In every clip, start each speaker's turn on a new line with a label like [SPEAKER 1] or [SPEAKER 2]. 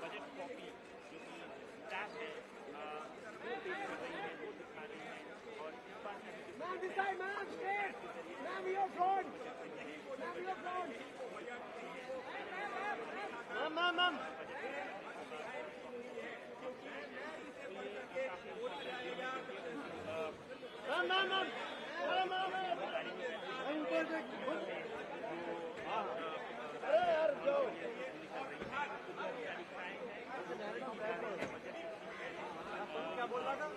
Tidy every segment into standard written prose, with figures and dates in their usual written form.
[SPEAKER 1] Budget copy जो कि staff है वो पेश कर रही है, वो दिखा रही है। और इस बार क्या बोल रहा था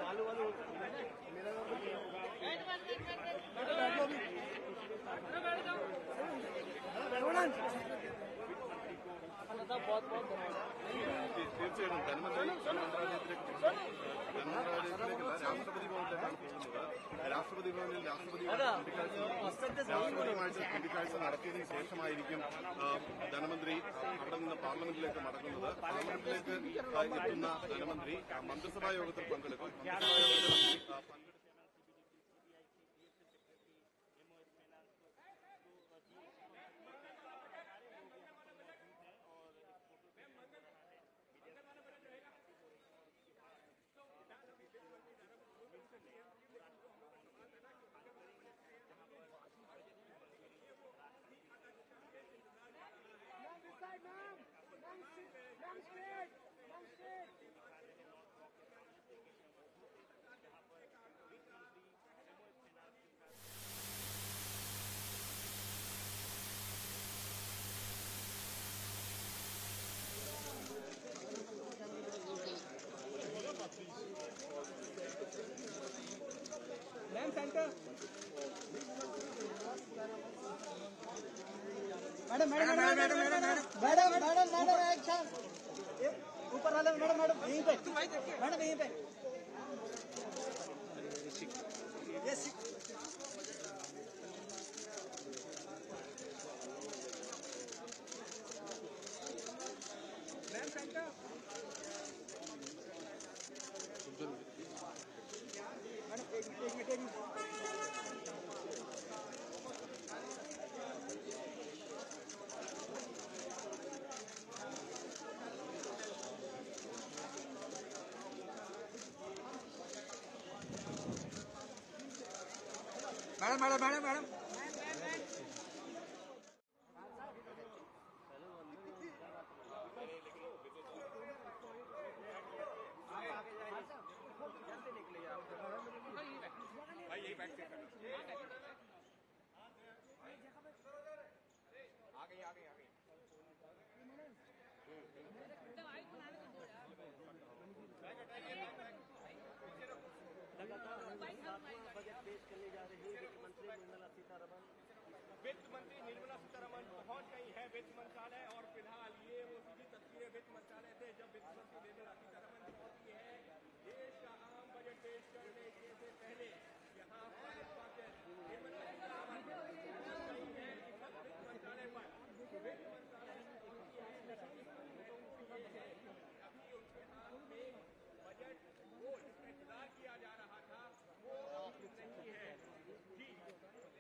[SPEAKER 1] आलू वालू मेरा बहुत बहुत
[SPEAKER 2] തീർച്ചയായിട്ടും രാഷ്ട്രപതി ഭവനിലേക്കാണ് പോകുന്നത്. രാഷ്ട്രപതി ഭവനിൽ രാഷ്ട്രപതിയുമായിട്ട് കൂടിക്കാഴ്ച നടത്തിയതിനു ശേഷമായിരിക്കും ധനമന്ത്രി അവിടെ നിന്ന് പാർലമെന്റിലേക്ക് മടങ്ങുന്നത്. പാർലമെന്റിലേക്ക് എത്തുന്ന ധനമന്ത്രി മന്ത്രിസഭാ യോഗത്തിൽ പങ്കെടുക്കും.
[SPEAKER 3] Ma'am centre madam madam madam madam madam madam madam madam action ऊपर वाले मैडम मैडम यहीं पे मैडम यहीं पे यस मैम सेंटर मैडम एक minute madam madam madam madam
[SPEAKER 2] भाई यही बैठ के आ गई
[SPEAKER 1] लगातार बजट पेश करने जा रही है वित्त मंत्री निर्मला सीतारमन।
[SPEAKER 4] वित्त मंत्री निर्मला सीतारमन पहुंच गई है वित्त मंत्रालय और फिलहाल ये वो सीधी तस्वीरें वित्त मंत्रालय से जब वित्त मंत्री निर्मला सीतारमन पहुंची है देश का आम बजट पेश करने से पहले यहाँ पर निर्मला सीतारमन गई है वित्त मंत्रालय पर। वित्त मंत्रालय अभी उनके हाथ में बजट वो जिसमें सुधार किया जा रहा था वो नहीं है। जी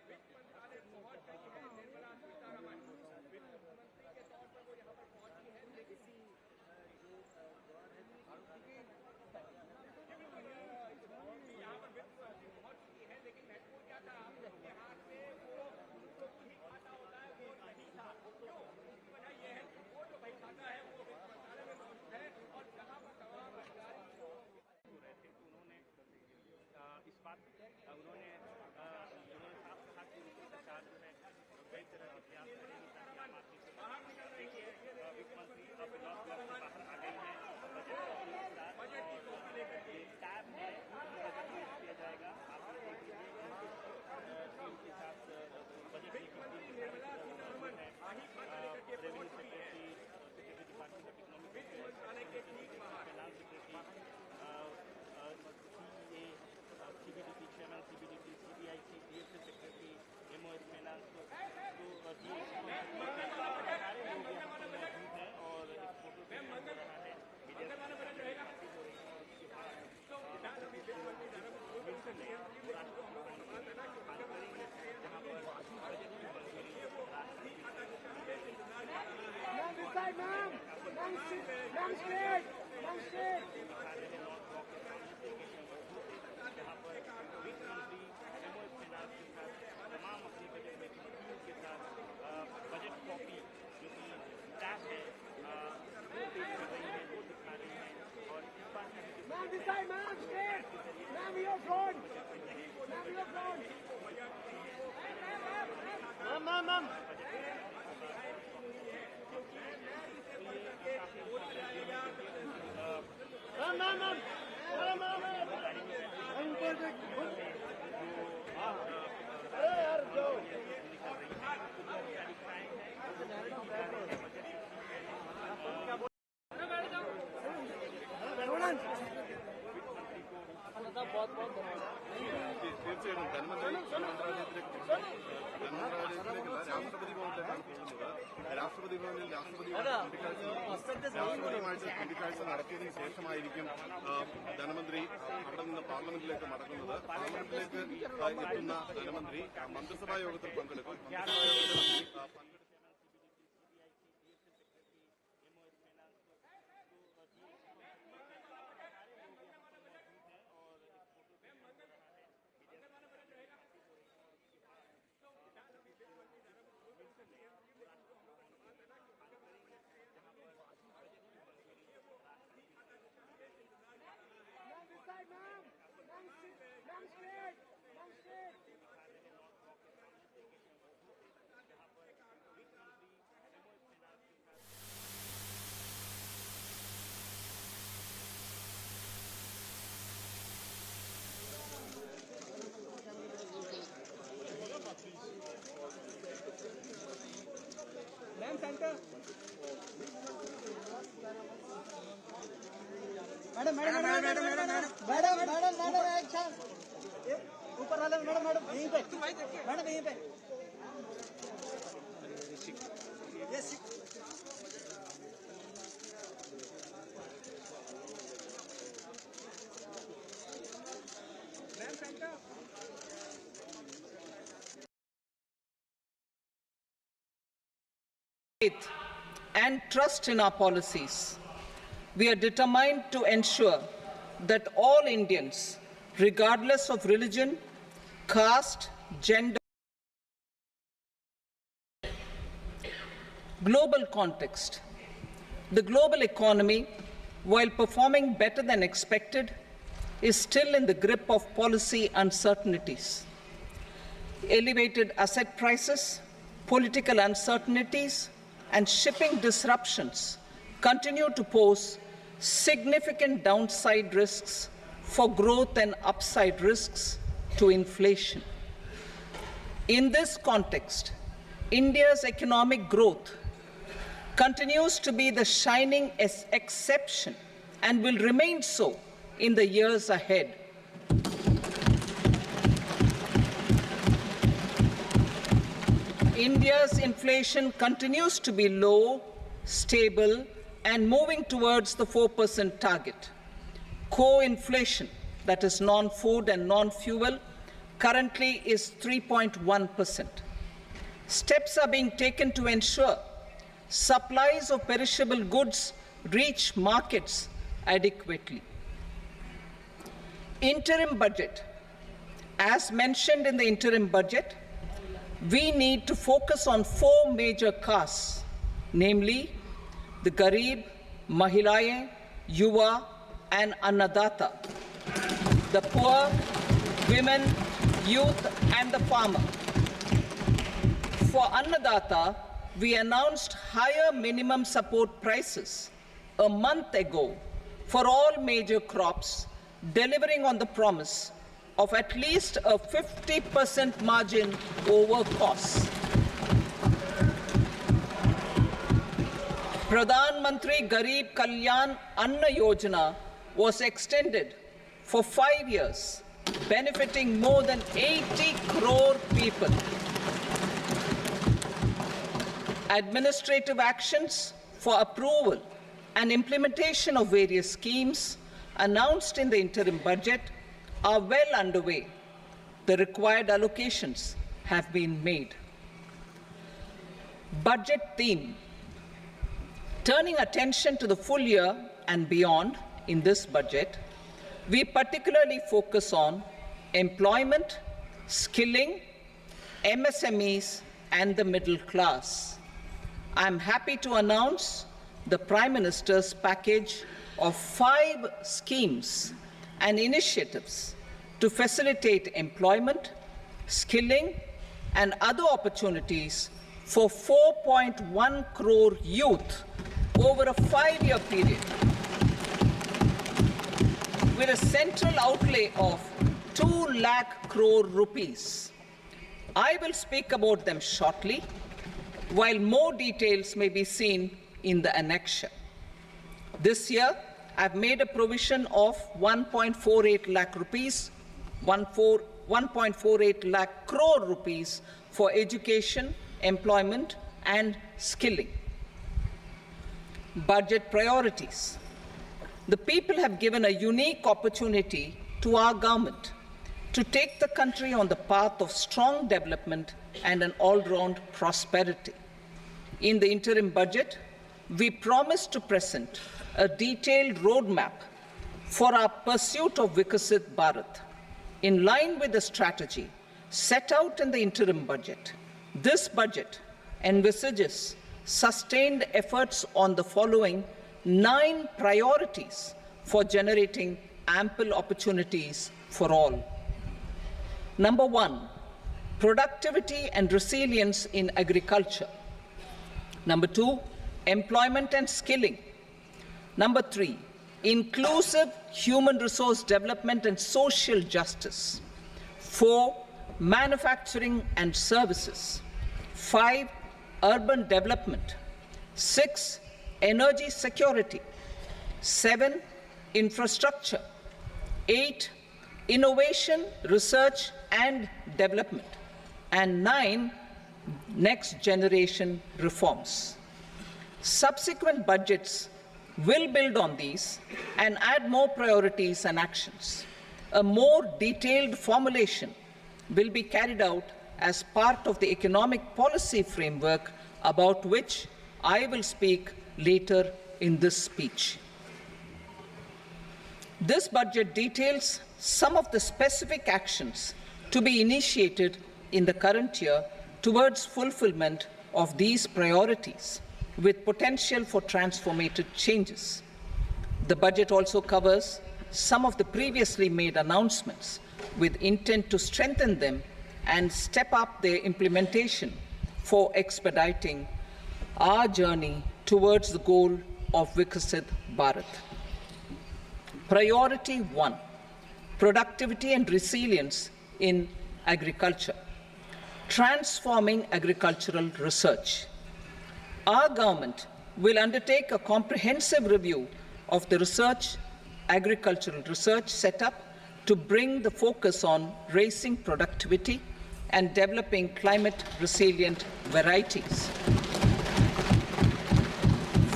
[SPEAKER 4] वित्त मंत्रालय पहुंच गई है निर्मला सीतारमन वित्त मंत्री के तौर पर वो यहाँ पर पहुंची है। लेकिन यहाँ पर वित्त मंत्री पहुंच चुकी है लेकिन महत्वपूर्ण क्या था उनके हाथ में वो ही खाता होता है वो नहीं था। क्यों? इसकी वजह यह है वो जो भाई खाता है वो वित्त मंत्रालय में मौजूद है और जहाँ पर तमाम अधिकारी
[SPEAKER 1] रहे थे तो उन्होंने इस बात उन्होंने साफ कहा कि उनकी सरकार जो है कई तरह के प्रयास करेगी ताकि आम आदमी से देखिए वित्त मंत्री अब लॉस ब्लॉक से बाहर आ गई है। बजट की कॉपी लेकर के टैब में बजट पेश किया जाएगा। आप टीम के साथ बजट तमाम अपनी बजट में चुनौतियों के साथ बजट कॉपी जो कि स्टैक है वो पेश कर रही है, वो दिखा रही है। और इस बार का
[SPEAKER 2] തീർച്ചയായും ധനമന്ത്രാലയത്തിലേക്ക് രാഷ്ട്രപതി ഭവനിലേക്കാണ് പോകുന്നത്. രാഷ്ട്രപതി ഭവനിൽ രാഷ്ട്രപതിയുമായിട്ട് കൂടിക്കാഴ്ച നടത്തിയതിനു ശേഷമായിരിക്കും ധനമന്ത്രി അവിടെ നിന്ന് പാർലമെന്റിലേക്ക് മടങ്ങുന്നത്. പാർലമെന്റിലേക്ക് എത്തുന്ന ധനമന്ത്രി മന്ത്രിസഭാ യോഗത്തിൽ പങ്കെടുക്കും.
[SPEAKER 3] मैडम एक्शन ऊपर वाले मैडम यहीं पे मैडम यहीं पे
[SPEAKER 5] faith and trust in our policies. We are determined to ensure that all Indians, regardless of religion, caste, gender, global context, the global economy, while performing better than expected, is still in the grip of policy uncertainties. Elevated asset prices, political uncertainties, and shipping disruptions continue to pose significant downside risks for growth and upside risks to inflation. In this context, India's economic growth continues to be the shining exception and will remain so in the years ahead. India's inflation continues to be low, stable, and moving towards the 4% target. Core inflation, that is non-food and non-fuel, currently is 3.1%. Steps are being taken to ensure supplies of perishable goods reach markets adequately. Interim budget. As mentioned in the interim budget, we need to focus on 4 major castes, namely the Garib, Mahilaye, Yuva, and Annadata, the poor, women, youth, and the farmer. For Annadata, we announced higher minimum support prices a month ago for all major crops, delivering on the promise of at least a 50% margin over costs. Pradhan Mantri Garib Kalyan Anna Yojana was extended for 5 years, benefiting more than 80 crore people. Administrative actions for approval and implementation of various schemes announced in the interim budget are well underway. The required allocations have been made. Budget theme. Turning attention to the full year and beyond in this budget, we particularly focus on employment, skilling, MSMEs, and the middle class. I am happy to announce the Prime Minister's package of 5 schemes and initiatives to facilitate employment, skilling, and other opportunities for 4.1 crore youth over a 5-year period, with a central outlay of 2 lakh crore rupees. I will speak about them shortly, while more details may be seen in the annexure. This year, I've made a provision of 1.48 lakh rupees, 1.48 lakh crore rupees for education, employment, and skilling. Budget priorities. The people have given a unique opportunity to our government to take the country on the path of strong development and an all-round prosperity. In the interim budget, we promise to present a detailed roadmap for our pursuit of Vikasit Bharat. In line with the strategy set out in the interim budget, this budget envisages sustained efforts on the following 9 priorities for generating ample opportunities for all. Number 1, productivity and resilience in agriculture. Number 2, employment and skilling. Number 3, inclusive human resource development and social justice. 4, manufacturing and services. 5, urban development. 6, energy security. 7, infrastructure. 8, innovation, research and development. And 9, next generation reforms. Subsequent budgets will build on these and add more priorities and actions. A more detailed formulation will be carried out as part of the economic policy framework, about which I will speak later in this speech. This budget details some of the specific actions to be initiated in the current year towards fulfillment of these priorities, with potential for transformative changes. The budget also covers some of the previously made announcements, with intent to strengthen them and step up their implementation for expediting our journey towards the goal of Vikasit Bharat. Priority 1, productivity and resilience in agriculture. Transforming agricultural research. Our government will undertake a comprehensive review of the agricultural research setup to bring the focus on raising productivity and developing climate-resilient varieties.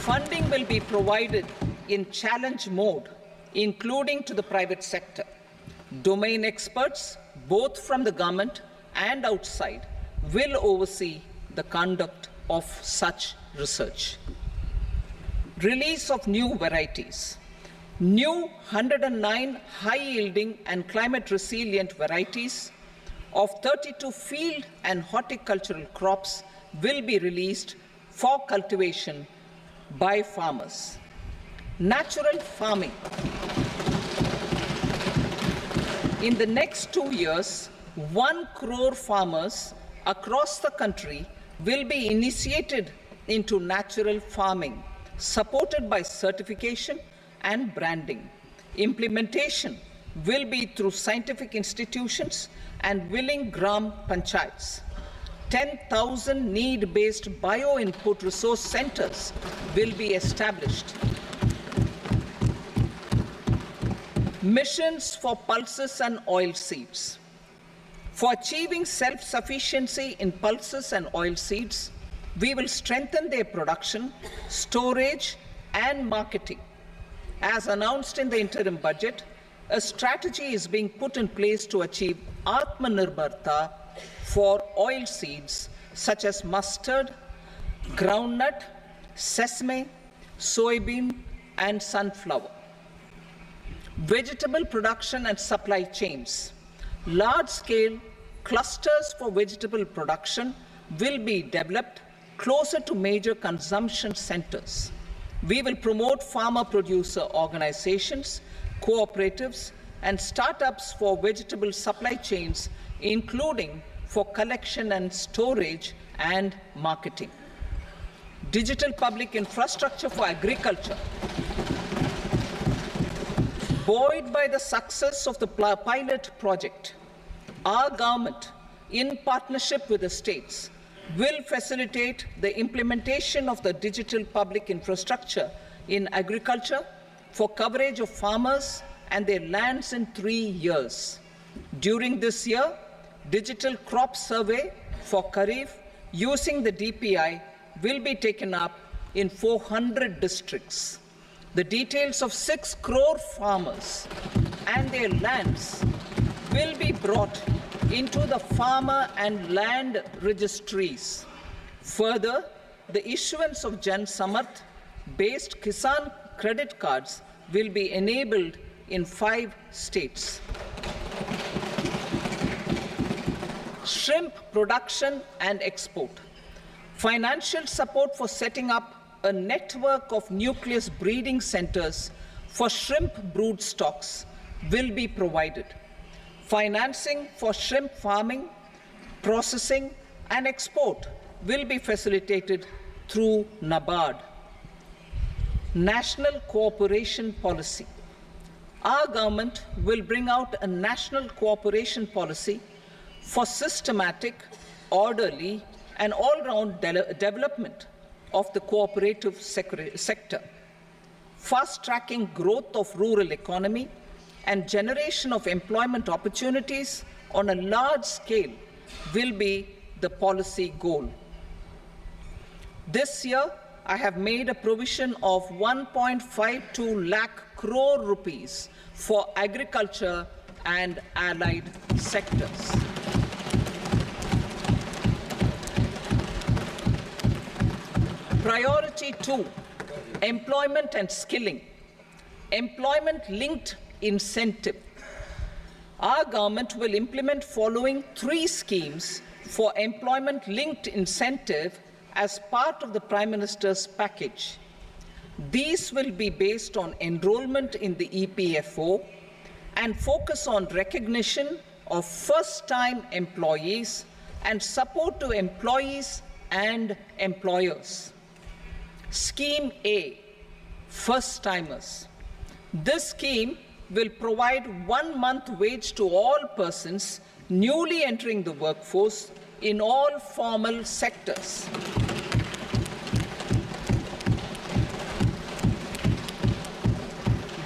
[SPEAKER 5] Funding will be provided in challenge mode, including to the private sector. Domain experts, both from the government and outside, will oversee the conduct of such research. Release of new varieties. New 109 high-yielding and climate-resilient varieties of 32 field and horticultural crops will be released for cultivation by farmers. Natural farming. In the next 2 years, 1 crore farmers across the country will be initiated into natural farming, supported by certification and branding. Implementation will be through scientific institutions and willing gram panchayats. 10,000 need-based bio-input resource centers will be established. Missions for pulses and oilseeds. For achieving self-sufficiency in pulses and oilseeds, we will strengthen their production, storage, and marketing. As announced in the interim budget, a strategy is being put in place to achieve Atmanirbharta for oilseeds such as mustard, groundnut, sesame, soybean, and sunflower. Vegetable production and supply chains. Large-scale clusters for vegetable production will be developed closer to major consumption centers. We will promote farmer-producer organizations, cooperatives, and startups for vegetable supply chains, including for collection and storage and marketing. Digital public infrastructure for agriculture. Buoyed by the success of the pilot project, our government, in partnership with the states, will facilitate the implementation of the digital public infrastructure in agriculture for coverage of farmers and their lands in 3 years. During this year, digital crop survey for Kharif using the DPI will be taken up in 400 districts. The details of 6 crore farmers and their lands will be brought into the farmer and land registries. Further, the issuance of Jan Samarth-based Kisan credit cards will be enabled in 5 states. Shrimp production and export. Financial support for setting up a network of nucleus breeding centers for shrimp brood stocks will be provided. Financing for shrimp farming, processing, and export will be facilitated through NABARD. National cooperation policy. Our government will bring out a national cooperation policy for systematic, orderly, and all-round development of the cooperative sector, fast-tracking growth of rural economy and generation of employment opportunities on a large scale will be the policy goal. This year, I have made a provision of 1.52 lakh crore rupees for agriculture and allied sectors. Priority 2, employment and skilling. Employment-linked incentive. Our government will implement following 3 schemes for employment-linked incentive as part of the Prime Minister's package. These will be based on enrollment in the EPFO and focus on recognition of first-time employees and support to employees and employers. Scheme A, first-timers. This scheme will provide 1 month wage to all persons newly entering the workforce in all formal sectors.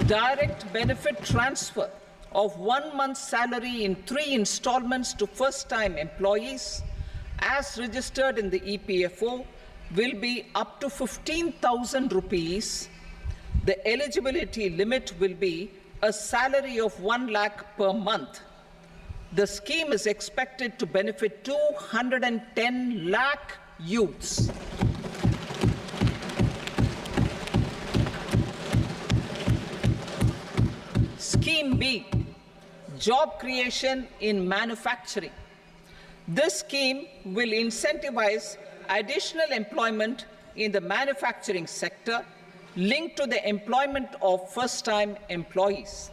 [SPEAKER 5] Direct benefit transfer of 1 month's salary in 3 installments to first-time employees as registered in the EPFO will be up to 15,000 rupees. The eligibility limit will be a salary of 1 lakh per month. The scheme is expected to benefit 210 lakh youths. Scheme B, job creation in manufacturing. This scheme will incentivize additional employment in the manufacturing sector linked to the employment of first-time employees.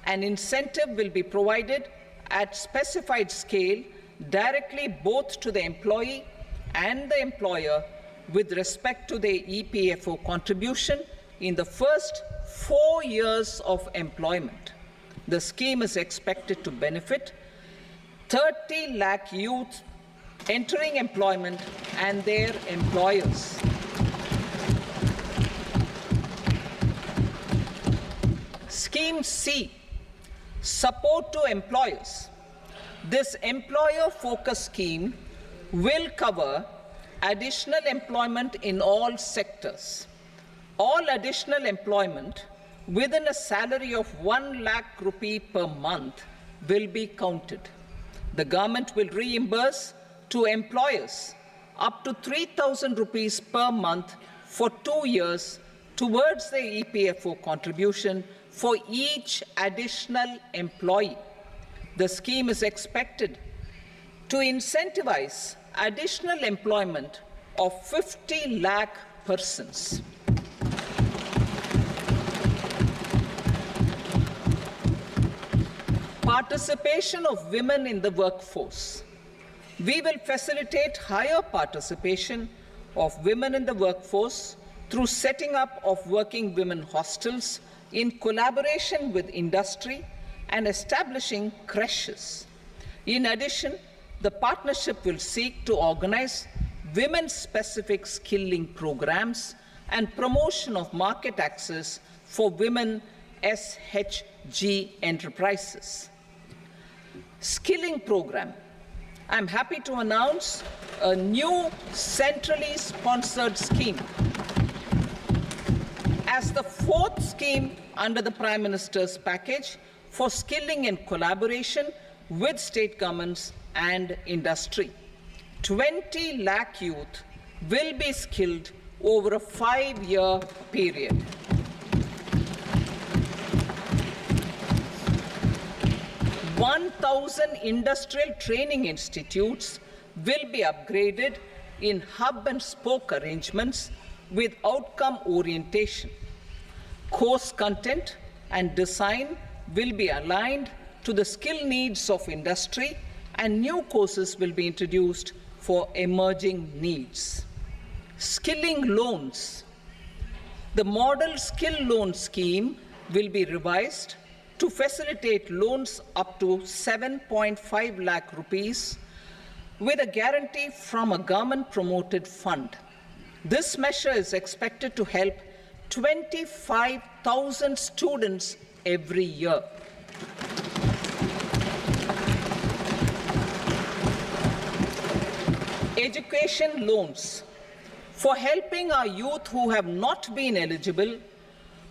[SPEAKER 5] An incentive will be provided at specified scale directly both to the employee and the employer with respect to the EPFO contribution in the first 4 years of employment. The scheme is expected to benefit 30 lakh youth entering employment and their employers. Scheme C, support to employers. This employer-focused scheme will cover additional employment in all sectors. All additional employment within a salary of 1 lakh rupee per month will be counted. The government will reimburse to employers up to 3,000 rupees per month for 2 years towards the EPFO contribution for each additional employee. The scheme is expected to incentivize additional employment of 50 lakh persons. Participation of women in the workforce. We will facilitate higher participation of women in the workforce through setting up of working women hostels in collaboration with industry and establishing creches. In addition, the partnership will seek to organize women-specific skilling programs and promotion of market access for women SHG enterprises. Skilling program. I'm happy to announce a new centrally sponsored scheme as the fourth scheme under the Prime Minister's package for skilling in collaboration with state governments and industry. 20 lakh youth will be skilled over a 5-year period. (1,000 industrial training institutes will be upgraded in hub and spoke arrangements with outcome orientation. Course content and design will be aligned to the skill needs of industry, and new courses will be introduced for emerging needs. Skilling loans. The model skill loan scheme will be revised to facilitate loans up to 7.5 lakh rupees with a guarantee from a government-promoted fund. This measure is expected to help 25,000 students every year. Education loans. For helping our youth who have not been eligible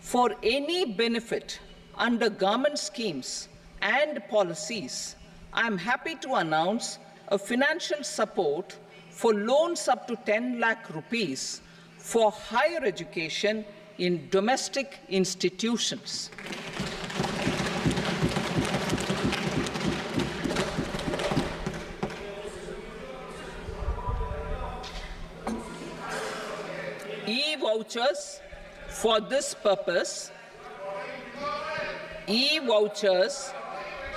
[SPEAKER 5] for any benefit under government schemes and policies, I am happy to announce a financial support for loans up to 10 lakh rupees for higher education in domestic institutions. E-vouchers for this purpose. E-vouchers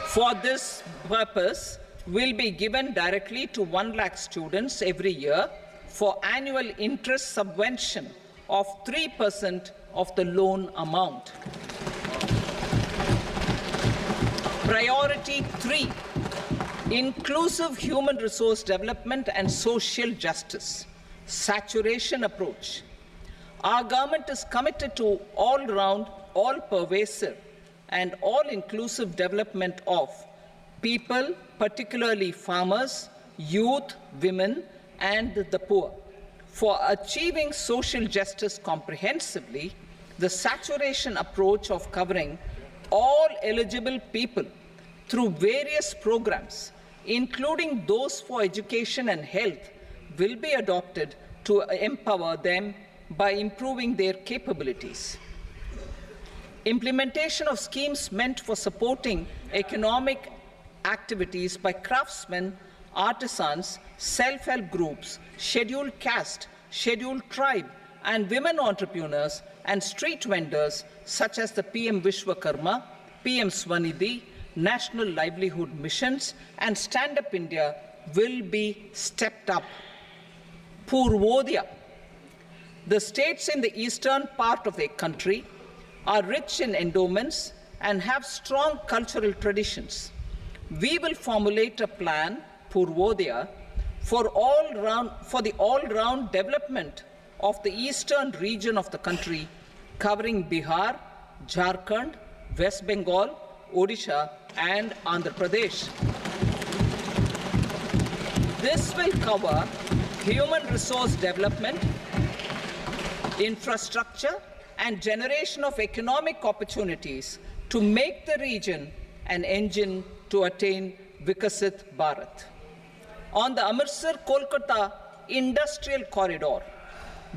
[SPEAKER 5] for this purpose will be given directly to 1 lakh students every year for annual interest subvention of 3% of the loan amount. Priority 3, inclusive human resource development and social justice. Saturation approach. Our government is committed to all-round, all-pervasive and all-inclusive development of people, particularly farmers, youth, women, and the poor. For achieving social justice comprehensively, the saturation approach of covering all eligible people through various programs, including those for education and health, will be adopted to empower them by improving their capabilities. Implementation of schemes meant for supporting economic activities by craftsmen, artisans, self-help groups, scheduled caste, scheduled tribe, and women entrepreneurs and street vendors such as the PM Vishwakarma, PM Swanidhi, National Livelihood Missions, and Stand Up India will be stepped up. Purvodaya. The states in the eastern part of the country are rich in endowments and have strong cultural traditions. We will formulate a plan, Purvodaya, for the all-round development of the eastern region of the country, covering Bihar, Jharkhand, West Bengal, Odisha, and Andhra Pradesh. This will cover human resource development, infrastructure, and generation of economic opportunities to make the region an engine to attain Vikasit Bharat. On the Amritsar-Kolkata Industrial Corridor,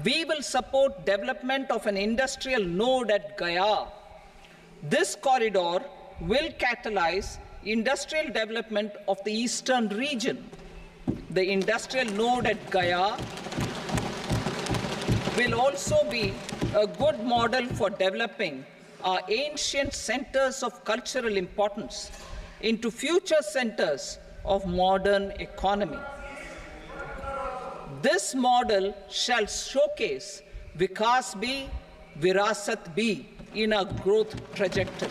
[SPEAKER 5] we will support development of an industrial node at Gaya. This corridor will catalyze industrial development of the eastern region. The industrial node at Gaya will also be a good model for developing our ancient centers of cultural importance into future centers of modern economy. This model shall showcase Vikas B, Virasat B in a growth trajectory.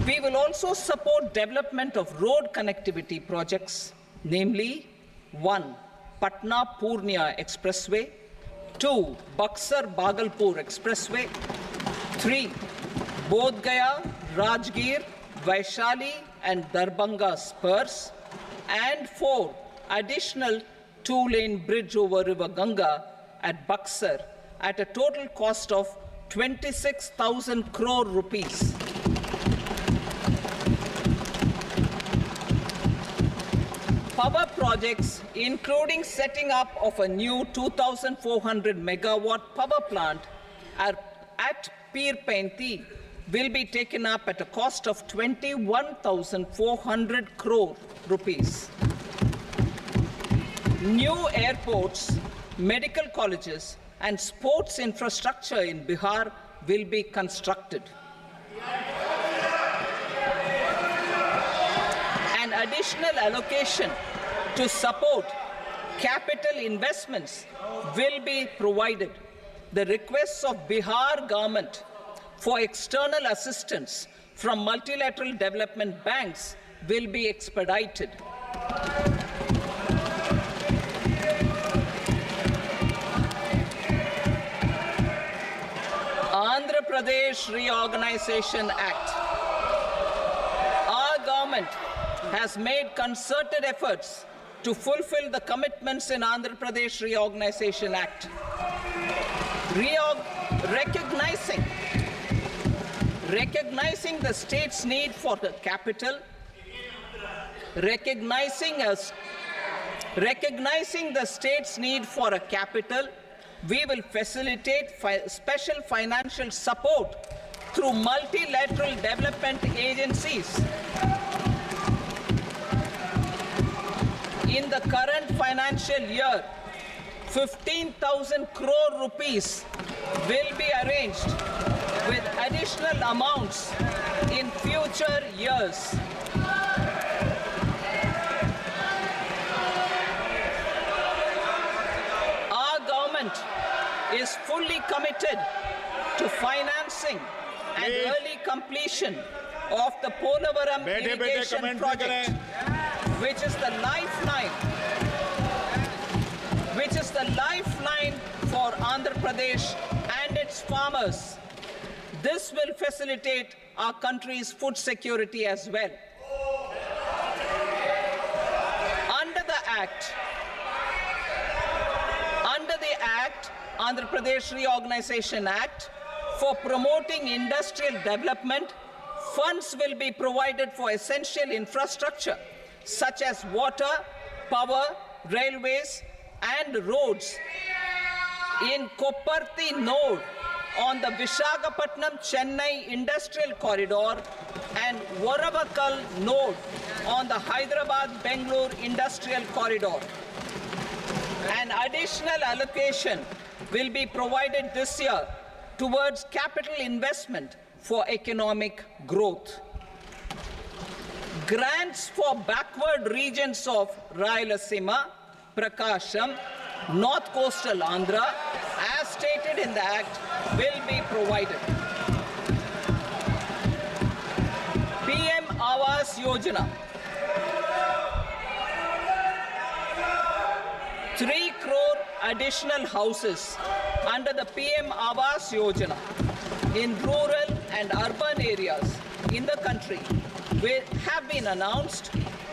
[SPEAKER 5] We will also support development of road connectivity projects, namely 1. Patna-Purnia Expressway, 2. Buxar-Bhagalpur Expressway, 3. Bodh Gaya, Rajgir, Vaishali and Darbhanga spurs, and 4. Additional 2-lane bridge over River Ganga at Buxar at a total cost of 26,000 crore rupees. Power projects, including setting up of a new 2,400 megawatt power plant at Pir Painti, will be taken up at a cost of 21,400 crore rupees. New airports, medical colleges, and sports infrastructure in Bihar will be constructed. An additional allocation to support capital investments will be provided. The requests of Bihar government for external assistance from multilateral development banks will be expedited. Andhra Pradesh Reorganization Act. Our government has made concerted efforts to fulfill the commitments in Andhra Pradesh Reorganization Act. Recognizing the state's need for the capital, recognizing the state's need for a capital, we will facilitate special financial support through multilateral development agencies. In the current financial year, 15,000 crore rupees will be arranged with additional amounts in future years. Our government is fully committed to financing and early completion of the Polavaram irrigation project, which is the lifeline for Andhra Pradesh and its farmers. This will facilitate our country's food security as well. Under the Andhra Pradesh Reorganization Act, for promoting industrial development, funds will be provided for essential infrastructure such as water, power, railways, and roads in Kopparthi node on the Visakhapatnam-Chennai industrial corridor and Varavakal node on the Hyderabad-Bengaluru industrial corridor. An additional allocation will be provided this year towards capital investment for economic growth. Grants for backward regions of Rayalaseema, Prakasham, North Coastal Andhra, as stated in the Act, will be provided. PM Awas Yojana. 3 crore additional houses under the PM Awas Yojana in rural and urban areas in the country have been announced,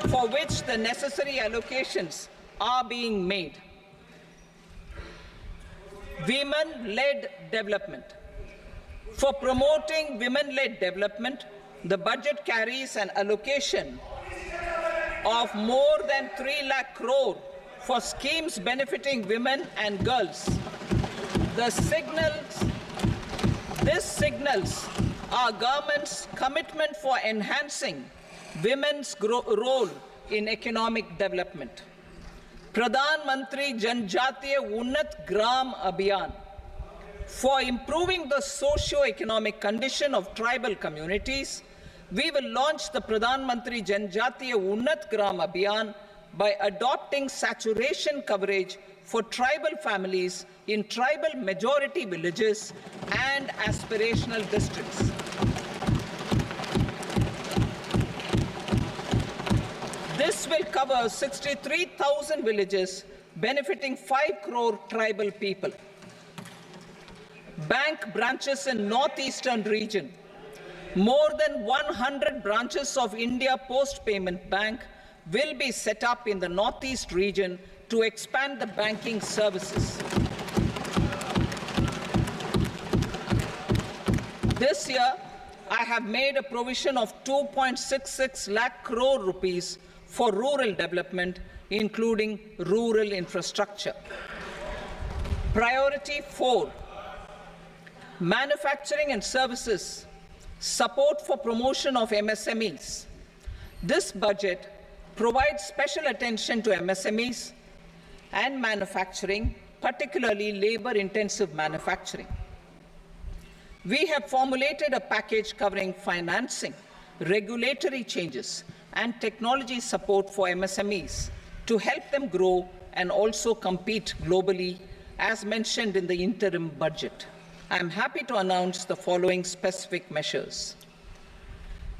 [SPEAKER 5] for which the necessary allocations are being made. Women-led development. For promoting women-led development, the budget carries an allocation of more than 3 lakh crore for schemes benefiting women and girls. This signals our government's commitment for enhancing women's role in economic development. Pradhan Mantri Janjatiya Unnat Gram Abhiyan, for improving the socio-economic condition of tribal communities, we will launch the Pradhan Mantri Janjatiya Unnat Gram Abhiyan by adopting saturation coverage for tribal families in tribal majority villages and aspirational districts. This will cover 63,000 villages, benefiting 5 crore tribal people. Bank branches in northeastern region. More than 100 branches of India Post Payment Bank will be set up in the northeast region to expand the banking services. This year, I have made a provision of 2.66 lakh crore rupees for rural development, including rural infrastructure. Priority 4, manufacturing and services, support for promotion of MSMEs. This budget provides special attention to MSMEs and manufacturing, particularly labor-intensive manufacturing. We have formulated a package covering financing, regulatory changes, and technology support for MSMEs to help them grow and also compete globally, as mentioned in the interim budget. I am happy to announce the following specific measures.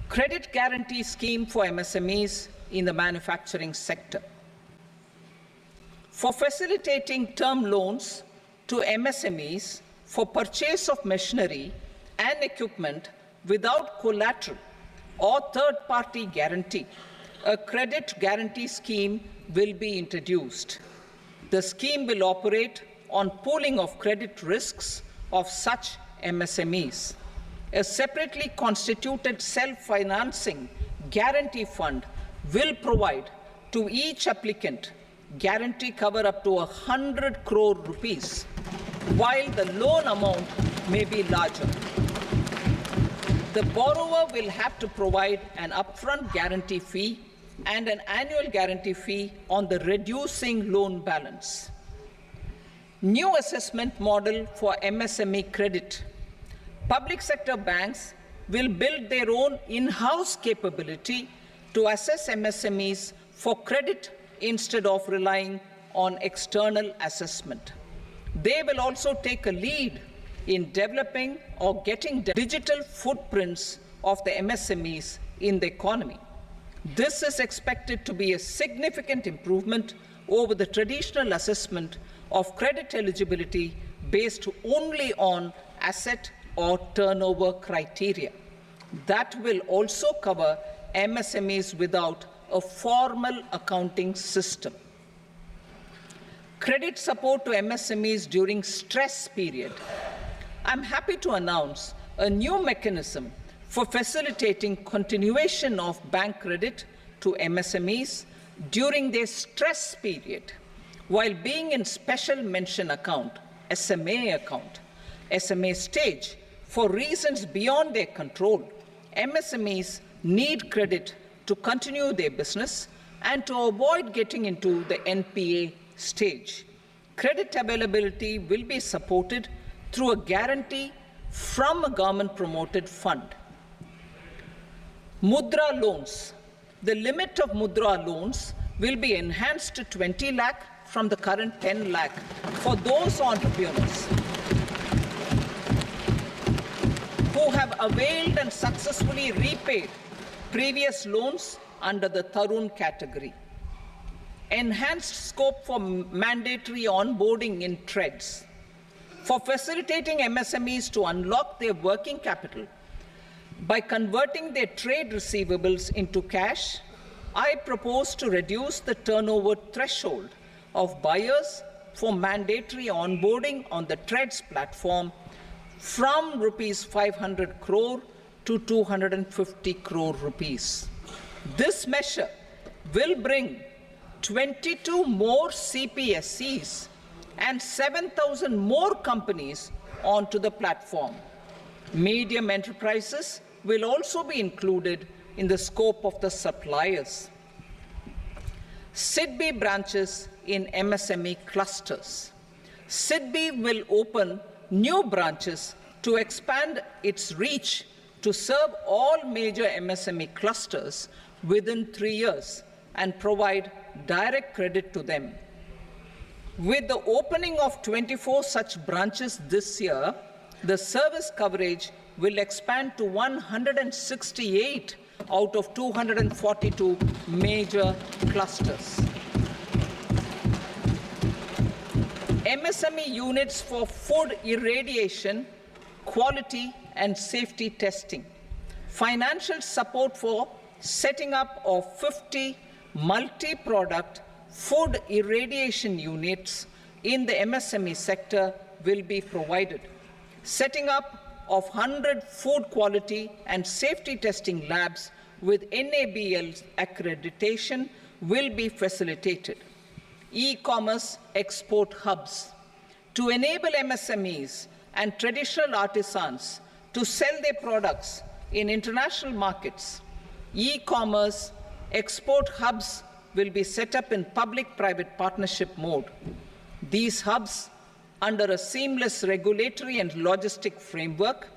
[SPEAKER 5] Credit guarantee scheme for MSMEs in the manufacturing sector. For facilitating term loans to MSMEs for purchase of machinery and equipment without collateral or third-party guarantee, a credit guarantee scheme will be introduced. The scheme will operate on pooling of credit risks of such MSMEs. A separately constituted self-financing guarantee fund will provide to each applicant guarantee cover up to 100 crore rupees, while the loan amount may be larger. The borrower will have to provide an upfront guarantee fee and an annual guarantee fee on the reducing loan balance. New assessment model for MSME credit. Public sector banks will build their own in-house capability to assess MSMEs for credit instead of relying on external assessment. They will also take a lead in developing or getting digital footprints of the MSMEs in the economy. This is expected to be a significant improvement over the traditional assessment of credit eligibility based only on asset or turnover criteria. That will also cover MSMEs without a formal accounting system. Credit support to MSMEs during stress period. I'm happy to announce a new mechanism for facilitating continuation of bank credit to MSMEs during their stress period while being in special mention account, SMA stage, for reasons beyond their control. MSMEs need credit to continue their business and to avoid getting into the NPA stage. Credit availability will be supported through a guarantee from a government-promoted fund. Mudra loans. The limit of Mudra loans will be enhanced to 20 lakh from the current 10 lakh for those entrepreneurs who have availed and successfully repaid previous loans under the Tarun category. Enhanced scope for mandatory onboarding in trades. For facilitating MSMEs to unlock their working capital by converting their trade receivables into cash, I propose to reduce the turnover threshold of buyers for mandatory onboarding on the trades platform from rupees 500 crore to 250 crore rupees. This measure will bring 22 more CPSCs and 7,000 more companies onto the platform. Medium enterprises will also be included in the scope of the suppliers. SIDBI branches in MSME clusters. SIDBI will open new branches to expand its reach to serve all major MSME clusters within 3 years and provide direct credit to them. With the opening of 24 such branches this year, the service coverage will expand to 168 out of 242 major clusters. MSME units for food irradiation, quality and safety testing. Financial support for setting up of 50 multi-product food irradiation units in the MSME sector will be provided. Setting up of 100 food quality and safety testing labs with NABL accreditation will be facilitated. E-commerce export hubs to enable MSMEs and traditional artisans to sell their products in international markets. E-commerce export hubs will be set up in public-private partnership mode. These hubs, under a seamless regulatory and logistic framework,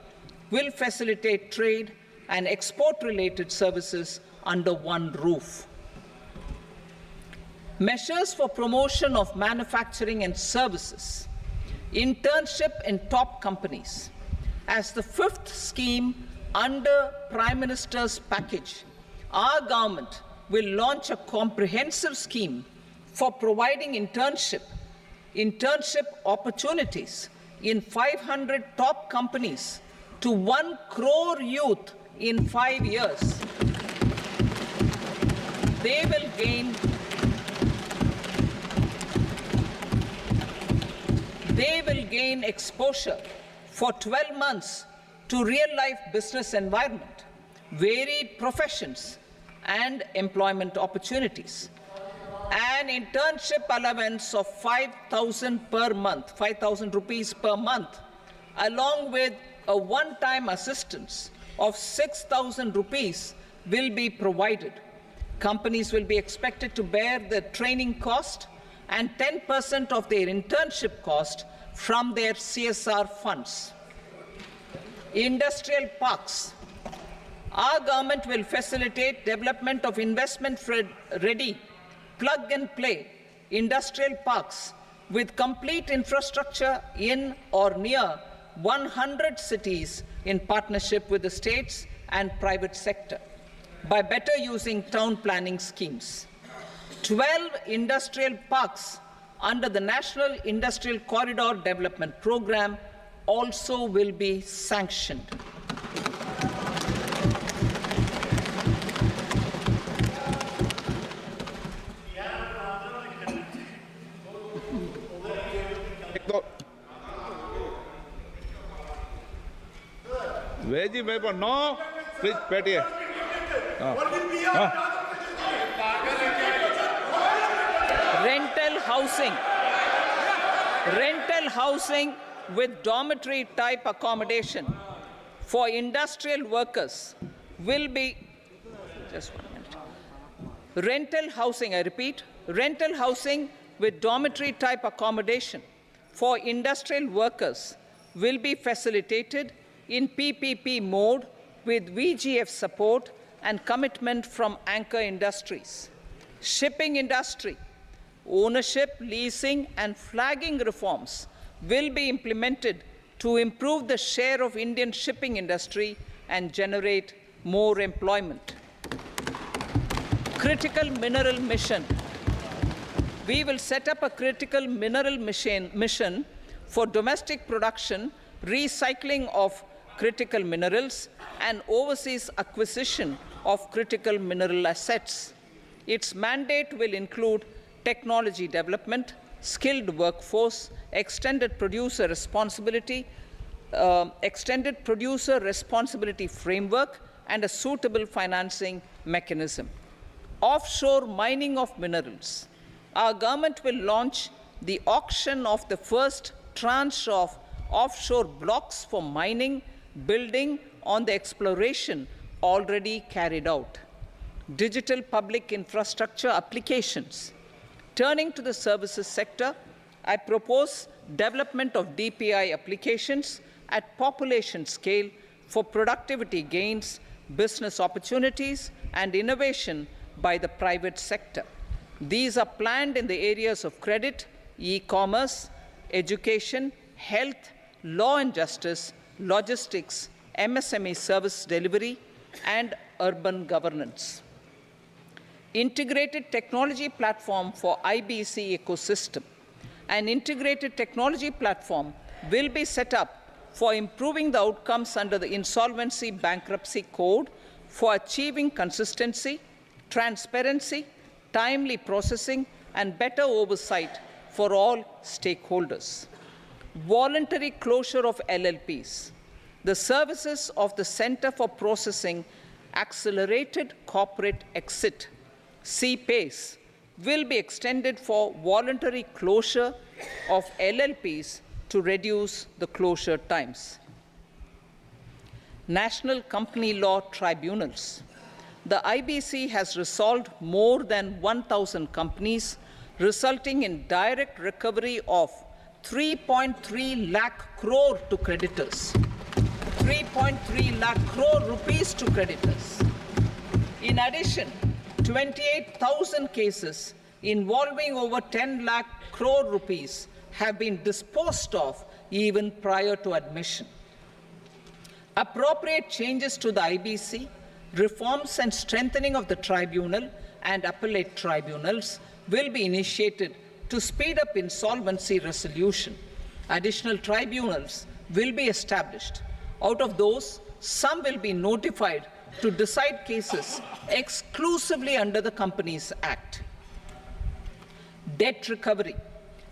[SPEAKER 5] will facilitate trade and export-related services under one roof. Measures for promotion of manufacturing and services. Internship in top companies. As the fifth scheme under Prime Minister's package, our government will launch a comprehensive scheme for providing internship opportunities in 500 top companies to 1 crore youth in 5 years. They will gain exposure for 12 months to real-life business environment, varied professions, and employment opportunities. An internship allowance of 5,000 per month, 5,000 rupees per month, along with a one-time assistance of 6,000 rupees will be provided. Companies will be expected to bear the training cost and 10% of their internship cost from their CSR funds. Industrial parks. Our government will facilitate development of investment-ready, plug-and-play industrial parks with complete infrastructure in or near 100 cities in partnership with the states and private sector by better using town planning schemes. 12 industrial parks under the National Industrial Corridor Development Program also will be sanctioned.
[SPEAKER 6] Veggie paper, no. Please, Petty.
[SPEAKER 5] Rental housing with dormitory type accommodation for industrial workers will be, just 1 minute. Rental housing, I repeat, rental housing with dormitory type accommodation for industrial workers will be facilitated in PPP mode with VGF support and commitment from anchor industries. Shipping industry, ownership, leasing, and flagging reforms will be implemented to improve the share of Indian shipping industry and generate more employment. Critical mineral mission. We will set up a critical mineral mission for domestic production, recycling of critical minerals, and overseas acquisition of critical mineral assets. Its mandate will include technology development, skilled workforce, extended producer responsibility framework, and a suitable financing mechanism. Offshore mining of minerals. our government will launch the auction of the first tranche of offshore blocks for mining, building on the exploration already carried out. Digital public infrastructure applications. Turning to the services sector, I propose development of DPI applications at population scale for productivity gains, business opportunities, and innovation by the private sector. These are planned in the areas of credit, e-commerce, education, health, law and justice, logistics, MSME service delivery, and urban governance. Integrated technology platform for IBC ecosystem. An integrated technology platform will be set up for improving the outcomes under the Insolvency Bankruptcy Code for achieving consistency, transparency, timely processing, and better oversight for all stakeholders. Voluntary closure of LLPs. The services of the Center for Processing Accelerated Corporate Exit, CPACE, will be extended for voluntary closure of LLPs to reduce the closure times. National Company Law Tribunals. The IBC has resolved more than 1,000 companies, resulting in direct recovery of 3.3 lakh crore to creditors. 3.3 lakh crore rupees to creditors. In addition, 28,000 cases involving over 10 lakh crore rupees have been disposed of even prior to admission. Appropriate changes to the IBC, reforms and strengthening of the tribunal and appellate tribunals will be initiated to speed up insolvency resolution. Additional tribunals will be established. Out of those, some will be notified to decide cases exclusively under the Companies Act. Debt recovery.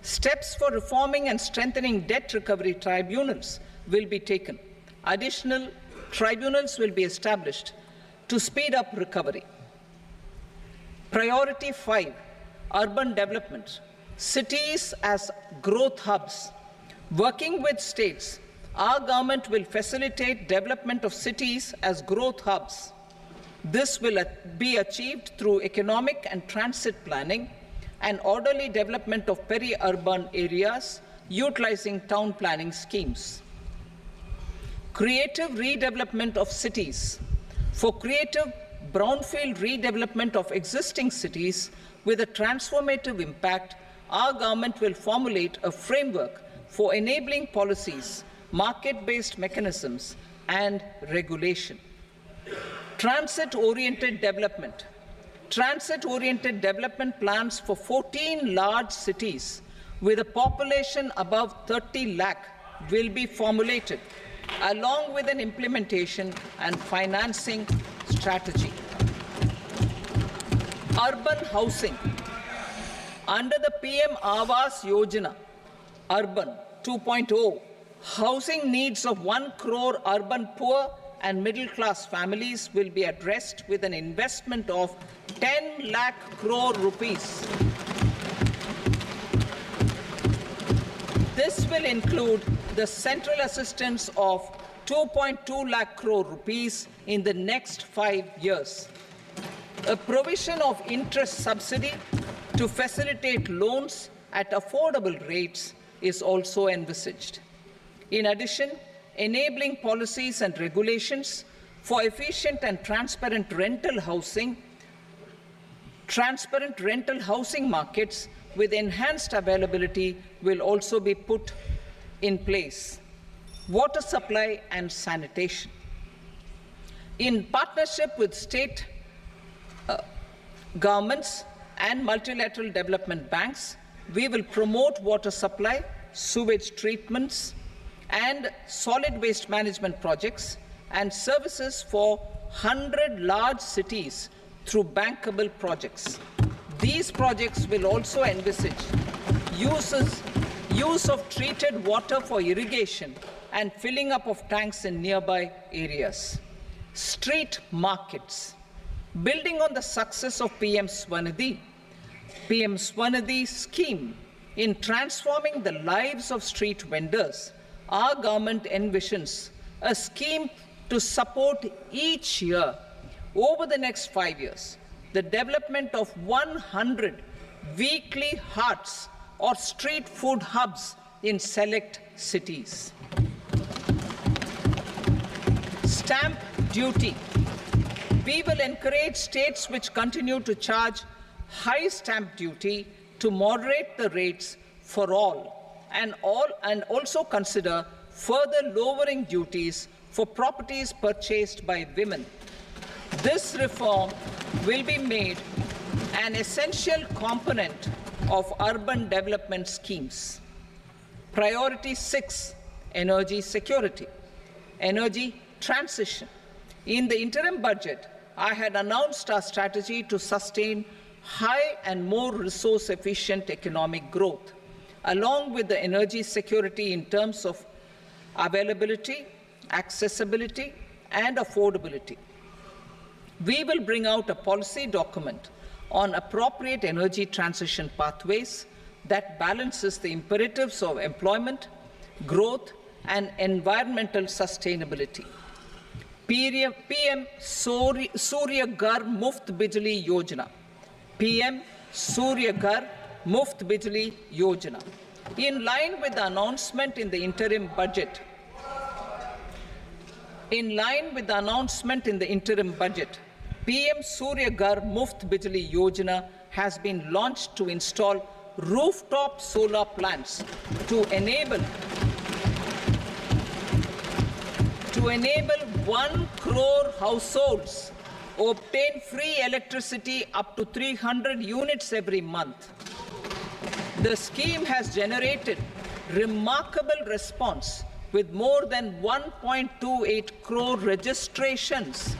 [SPEAKER 5] Steps for reforming and strengthening debt recovery tribunals will be taken. Additional tribunals will be established to speed up recovery. Priority 5, urban development. Cities as growth hubs. Working with states, our government will facilitate development of cities as growth hubs. This will be achieved through economic and transit planning and orderly development of peri-urban areas utilizing town planning schemes. Creative redevelopment of cities. For creative brownfield redevelopment of existing cities with a transformative impact, our government will formulate a framework for enabling policies, market-based mechanisms, and regulation. Transit-oriented development. Transit-oriented development plans for 14 large cities with a population above 30 lakh will be formulated, along with an implementation and financing strategy. Urban housing. Under the PM Awas Yojana, Urban 2.0, housing needs of 1 crore urban poor and middle-class families will be addressed with an investment of 10 lakh crore rupees. This will include the central assistance of 2.2 lakh crore rupees in the next 5 years. A provision of interest subsidy to facilitate loans at affordable rates is also envisaged. In addition, enabling policies and regulations for efficient and transparent rental housing markets with enhanced availability will also be put in place. Water supply and sanitation. In partnership with state governments and multilateral development banks, we will promote water supply, sewage treatments, and solid waste management projects and services for 100 large cities through bankable projects. These projects will also envisage use of treated water for irrigation and filling up of tanks in nearby areas. Street markets. Building on the success of PM Swanidhi, PM Swanidhi scheme in transforming the lives of street vendors, our government envisions a scheme to support each year over the next 5 years the development of 100 weekly hearts or street food hubs in select cities. Stamp duty. We will encourage states which continue to charge high stamp duty to moderate the rates for all and also consider further lowering duties for properties purchased by women. This reform will be made an essential component of urban development schemes. Priority 6, energy security, energy transition. In the interim budget, I had announced our strategy to sustain high and more resource-efficient economic growth, along with the energy security in terms of availability, accessibility, and affordability. We will bring out a policy document on appropriate energy transition pathways that balances the imperatives of employment, growth, and environmental sustainability. PM Surya Ghar Muft Bijli Yojana. PM Surya Ghar Muft Bijli Yojana. In line with the announcement in the interim budget, PM Surya Ghar Muft Bijli Yojana has been launched to install rooftop solar plants to enable 1 crore households obtain free electricity up to 300 units every month. The scheme has generated remarkable response with more than 1.28 crore registrations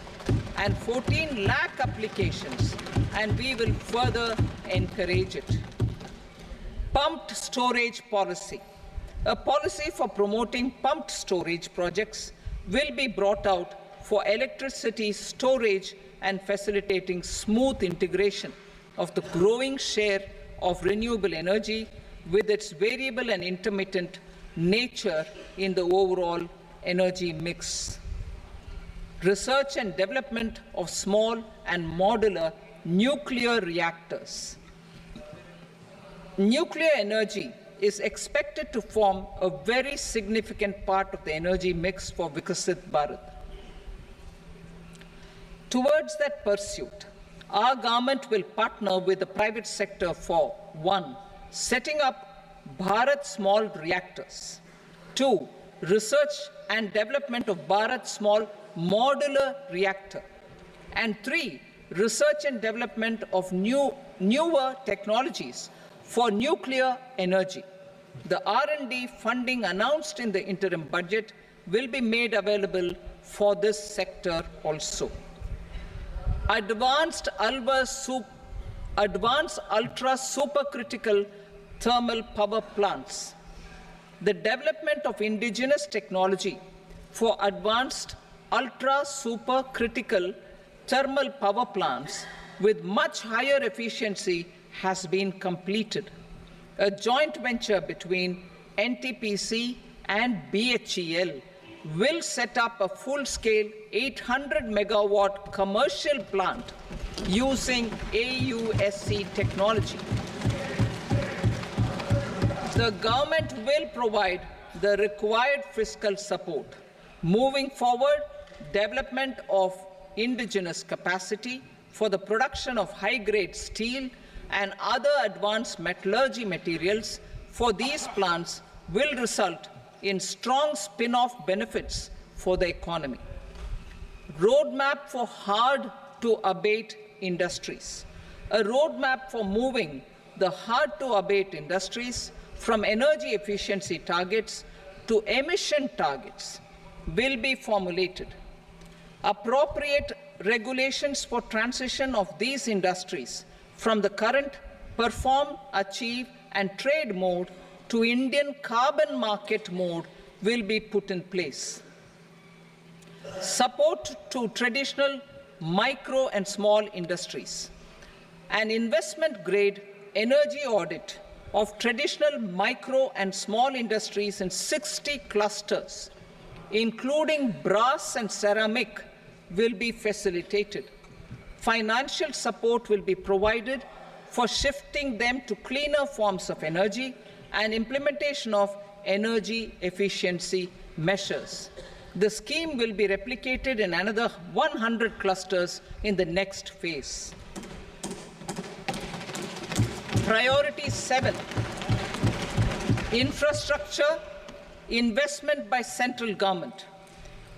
[SPEAKER 5] and 14 lakh applications, and we will further encourage it. Pumped storage policy. A policy for promoting pumped storage projects will be brought out for electricity storage and facilitating smooth integration of the growing share of renewable energy with its variable and intermittent nature in the overall energy mix. Research and development of small and modular nuclear reactors. Nuclear energy is expected to form a very significant part of the energy mix for Vikasit Bharat. Towards that pursuit, our government will partner with the private sector for 1. Setting up Bharat Small Reactors, 2. Research and development of Bharat Small Modular Reactor, and 3. Research and development of newer technologies for nuclear energy. The R&D funding announced in the interim budget will be made available for this sector also. Advanced ultra supercritical thermal power plants. The development of indigenous technology for advanced ultra supercritical thermal power plants with much higher efficiency has been completed. A joint venture between NTPC and BHEL will set up a full-scale 800 megawatt commercial plant using AUSC technology. The government will provide the required fiscal support. Moving forward, development of indigenous capacity for the production of high-grade steel and other advanced metallurgy materials for these plants will result in strong spin-off benefits for the economy. Roadmap for hard-to-abate industries. A roadmap for moving the hard-to-abate industries from energy efficiency targets to emission targets will be formulated. Appropriate regulations for transition of these industries from the current perform, achieve, and trade mode to Indian carbon market mode will be put in place. Support to traditional micro and small industries. An investment-grade energy audit of traditional micro and small industries in 60 clusters, including brass and ceramic, will be facilitated. Financial support will be provided for shifting them to cleaner forms of energy and implementation of energy efficiency measures. The scheme will be replicated in another 100 clusters in the next phase. Priority 7, infrastructure investment by central government.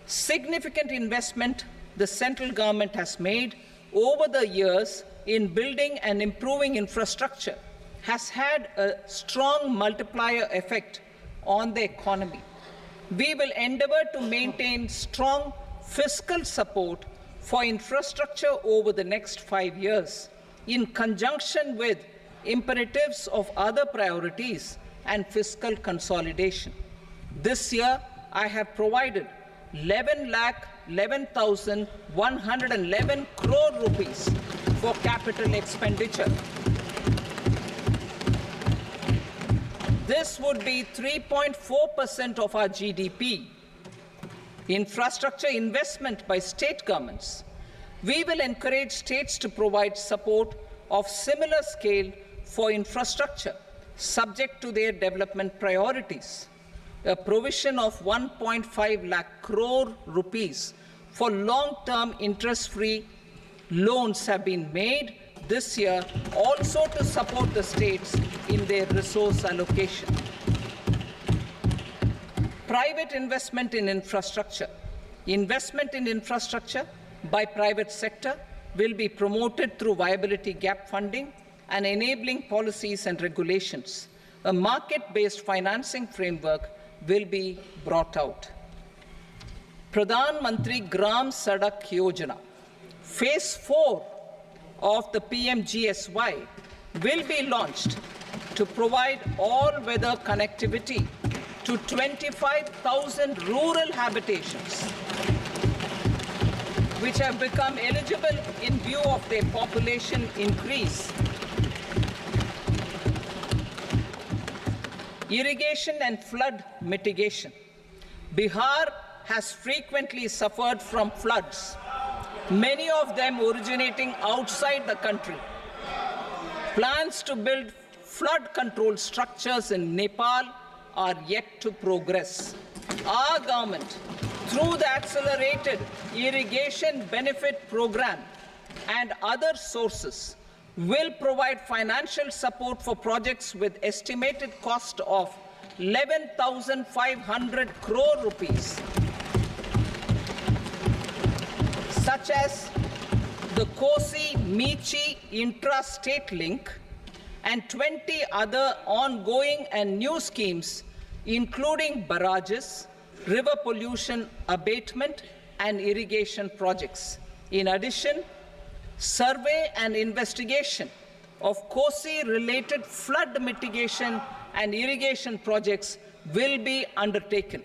[SPEAKER 5] Significant investment the central government has made over the years in building and improving infrastructure has had a strong multiplier effect on the economy. We will endeavour to maintain strong fiscal support for infrastructure over the next 5 years, in conjunction with imperatives of other priorities and fiscal consolidation. This year, I have provided 11,11,111 crore rupees for capital expenditure. This would be 3.4% of our GDP. Infrastructure investment by state governments. We will encourage states to provide support of similar scale for infrastructure, subject to their development priorities. A provision of 1.5 lakh crore rupees for long-term interest-free loans have been made this year, also to support the states in their resource allocation. Private investment in infrastructure. Investment in infrastructure by private sector will be promoted through viability gap funding and enabling policies and regulations. A market-based financing framework will be brought out. Pradhan Mantri Gram Sadak Yojana, Phase 4 of the PMGSY will be launched to provide all-weather connectivity to 25,000 rural habitations, which have become eligible in view of their population increase. Irrigation and flood mitigation. Bihar has frequently suffered from floods, many of them originating outside the country. Plans to build flood control structures in Nepal are yet to progress. Our government, through the Accelerated Irrigation Benefit Program and other sources, will provide financial support for projects with estimated cost of 11,500 crore rupees, such as the Kosi-Michi intra-state link and 20 other ongoing and new schemes, including barrages, river pollution abatement, and irrigation projects. In addition, survey and investigation of Kosi-related flood mitigation and irrigation projects will be undertaken.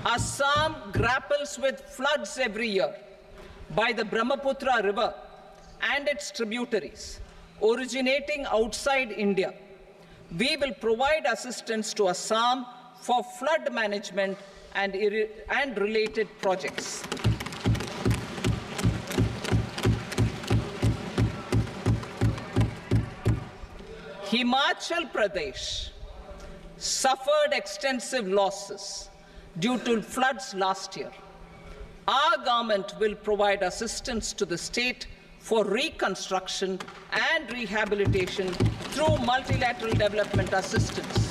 [SPEAKER 5] Assam grapples with floods every year by the Brahmaputra River and its tributaries originating outside India. We will provide assistance to Assam for flood management and related projects. Himachal Pradesh suffered extensive losses due to floods last year. Our government will provide assistance to the state for reconstruction and rehabilitation through multilateral development assistance.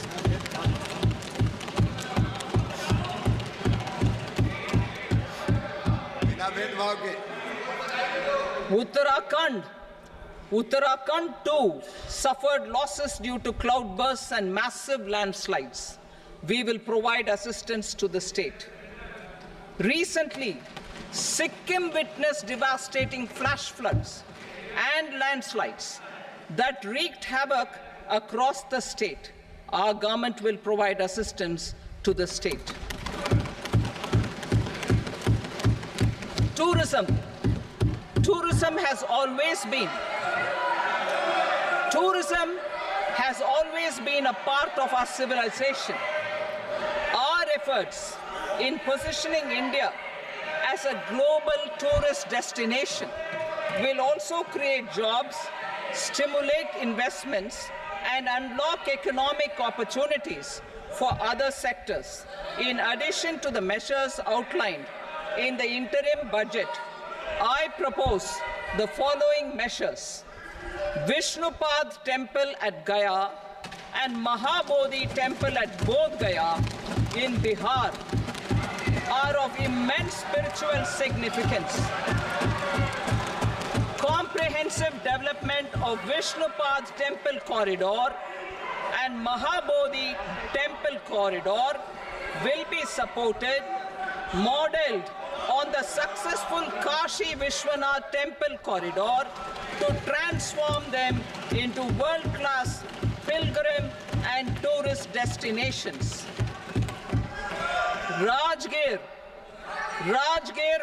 [SPEAKER 5] Uttarakhand too suffered losses due to cloudbursts and massive landslides. We will provide assistance to the state. Recently, Sikkim witnessed devastating flash floods and landslides that wreaked havoc across the state. Our government will provide assistance to the state. tourism has always been a part of our civilization. Our efforts in positioning India as a global tourist destination will also create jobs, stimulate investments, and unlock economic opportunities for other sectors. In addition to the measures outlined in the interim budget, I propose the following measures. Vishnupad Temple at Gaya and Mahabodhi Temple at Bodh Gaya in Bihar are of immense spiritual significance. Comprehensive development of Vishnupad Temple Corridor and Mahabodhi Temple Corridor will be supported, modeled on the successful Kashi Vishwanath Temple Corridor to transform them into world-class pilgrim and tourist destinations. Rajgir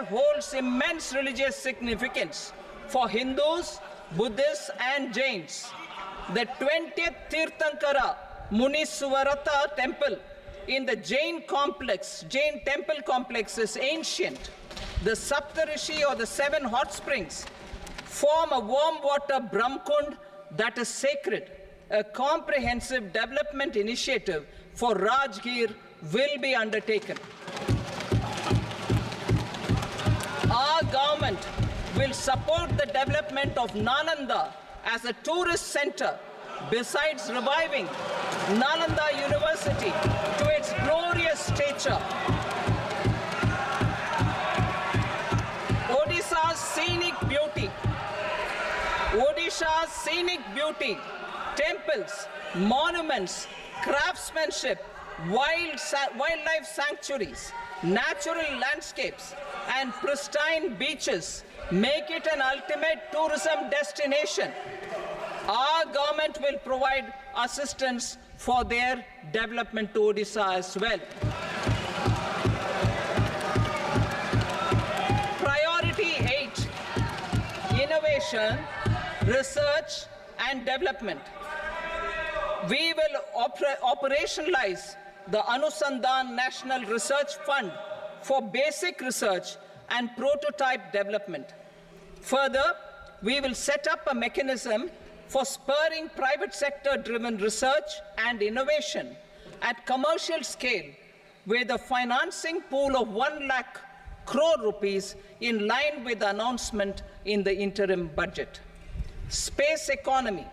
[SPEAKER 5] holds immense religious significance for Hindus, Buddhists, and Jains. The 20th Tirthankara Muniswarata temple in the Jain temple complex is ancient. The Saptarishi, or the 7 hot springs, form a warm water Brahmkund that is sacred. A comprehensive development initiative for Rajgir will be undertaken. Our government will support the development of Nalanda as a tourist center, besides reviving Nalanda University to its glorious stature. Odisha's scenic beauty, temples, monuments, craftsmanship, wildlife sanctuaries, natural landscapes, and pristine beaches make it an ultimate tourism destination. Our government will provide assistance for their development to Odisha as well. Priority 8, innovation, research, and development. We will operationalize the Anusandhan National Research Fund for basic research and prototype development. Further, we will set up a mechanism for spurring private sector-driven research and innovation at commercial scale, with a financing pool of 1 lakh crore rupees in line with the announcement in the interim budget. Space economy.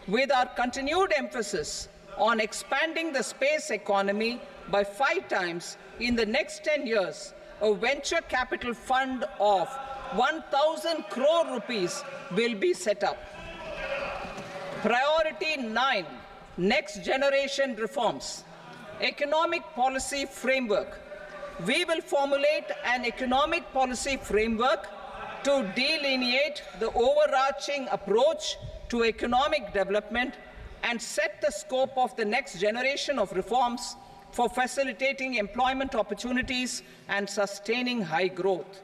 [SPEAKER 5] With our continued emphasis on expanding the space economy by 5 times in the next 10 years, a venture capital fund of 1,000 crore rupees will be set up. Priority 9, next generation reforms. Economic policy framework. We will formulate an economic policy framework to delineate the overarching approach to economic development and set the scope of the next generation of reforms for facilitating employment opportunities and sustaining high growth.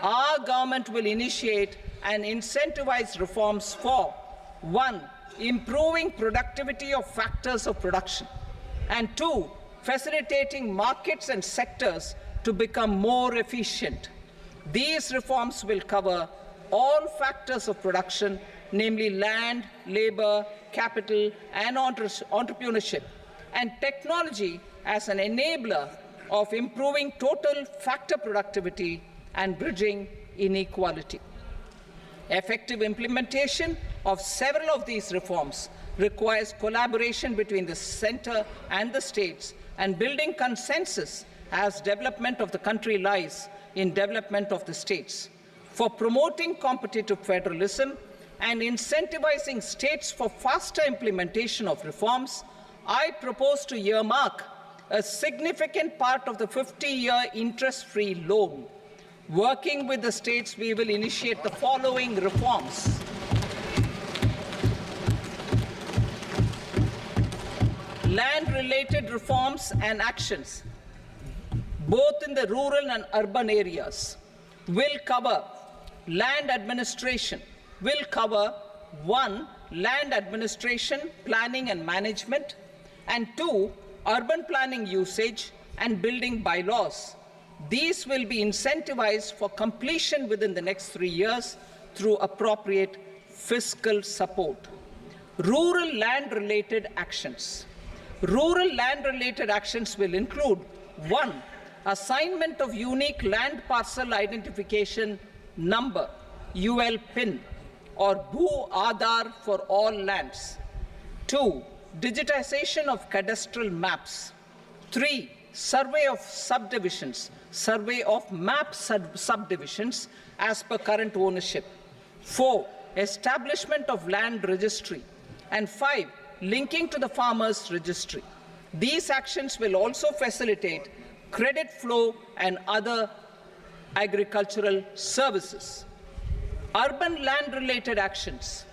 [SPEAKER 5] Our government will initiate and incentivize reforms for 1. Improving productivity of factors of production, and 2. Facilitating markets and sectors to become more efficient. These reforms will cover all factors of production, namely land, labor, capital, and entrepreneurship, and technology as an enabler of improving total factor productivity and bridging inequality. Effective implementation of several of these reforms requires collaboration between the center and the states, and building consensus as development of the country lies in development of the states. For promoting competitive federalism and incentivizing states for faster implementation of reforms, I propose to earmark a significant part of the 50-year interest-free loan. Working with the states, we will initiate the following reforms. Land-related reforms and actions, both in the rural and urban areas, will cover land administration will cover 1. Land administration, planning and management, and 2. Urban planning usage and building bylaws. These will be incentivized for completion within the next 3 years through appropriate fiscal support. Rural land-related actions. Rural land-related actions will include 1. Assignment of unique land parcel identification number, UL PIN, or Bhu Aadhaar for all lands. 2. Digitization of cadastral maps. 3. Survey of subdivisions, survey of map subdivisions as per current ownership. 4. Establishment of land registry. And 5. Linking to the farmers registry. These actions will also facilitate credit flow and other agricultural services. Urban land-related actions.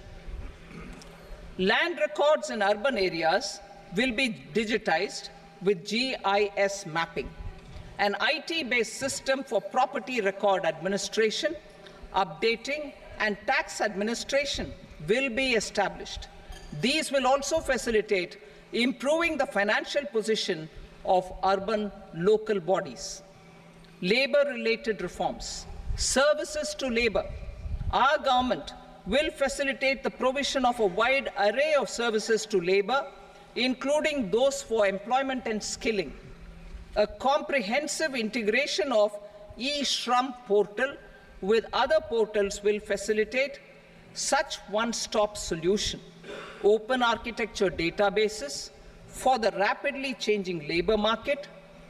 [SPEAKER 5] Land records in urban areas will be digitized with GIS mapping. An IT-based system for property record administration, updating, and tax administration will be established. These will also facilitate improving the financial position of urban local bodies. Labor-related reforms. Services to labor. Our government will facilitate the provision of a wide array of services to labor, including those for employment and skilling. A comprehensive integration of e-Shram portal with other portals will facilitate such one-stop solution. Open architecture databases for the rapidly changing labor market,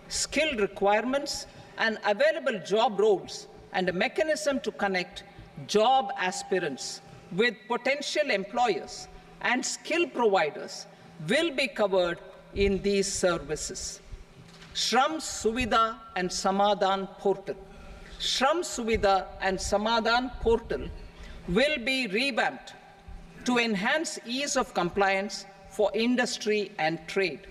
[SPEAKER 5] skill requirements, and available job roles, and a mechanism to connect job aspirants with potential employers and skill providers will be covered in these services. Shram Suvidha and Samadhan portal. Shram Suvidha and Samadhan portal will be revamped to enhance ease of compliance for industry and trade.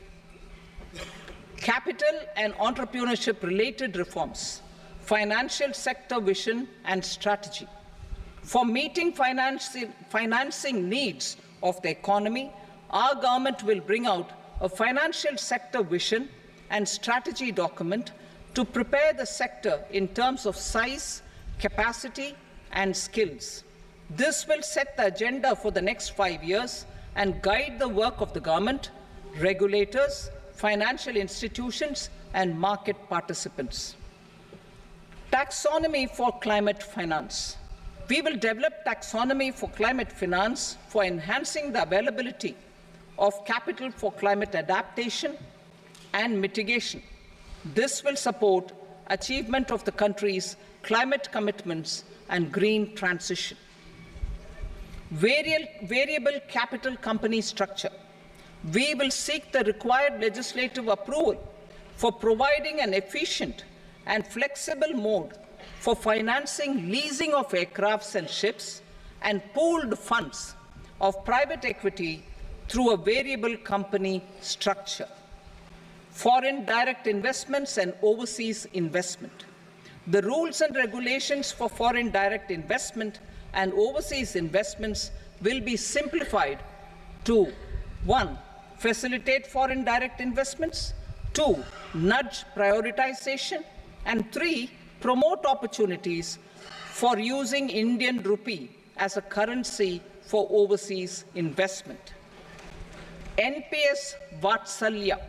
[SPEAKER 5] Capital and entrepreneurship related reforms, financial sector vision and strategy. For meeting financing needs of the economy, our government will bring out a financial sector vision and strategy document to prepare the sector in terms of size, capacity, and skills. This will set the agenda for the next 5 years and guide the work of the government, regulators, financial institutions, and market participants. Taxonomy for climate finance. We will develop taxonomy for climate finance for enhancing the availability of capital for climate adaptation and mitigation. This will support achievement of the country's climate commitments and green transition. Variable capital company structure. We will seek the required legislative approval for providing an efficient and flexible mode for financing leasing of aircrafts and ships and pooled funds of private equity through a variable company structure. Foreign direct investments and overseas investment. The rules and regulations for foreign direct investment and overseas investments will be simplified to 1. Facilitate foreign direct investments, 2. Nudge prioritization, and 3. Promote opportunities for using Indian rupee as a currency for overseas investment. NPS Vatsalya.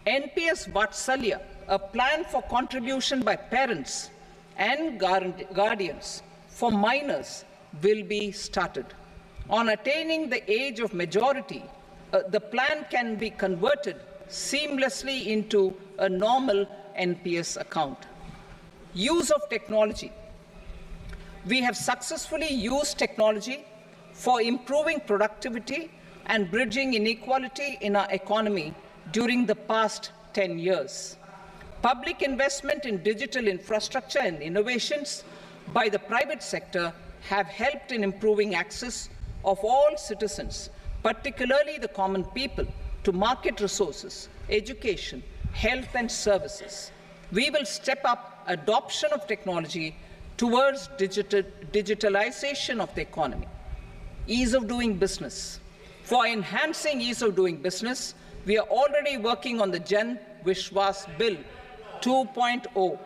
[SPEAKER 5] NPS Vatsalya, a plan for contribution by parents and guardians for minors, will be started. On attaining the age of majority, the plan can be converted seamlessly into a normal NPS account. Use of technology. We have successfully used technology for improving productivity and bridging inequality in our economy during the past 10 years. Public investment in digital infrastructure and innovations by the private sector have helped in improving access of all citizens, particularly the common people, to market resources, education, health and services. We will step up adoption of technology towards digitalization of the economy. Ease of doing business. For enhancing ease of doing business, we are already working on the Jan Vishwas Bill 2.0.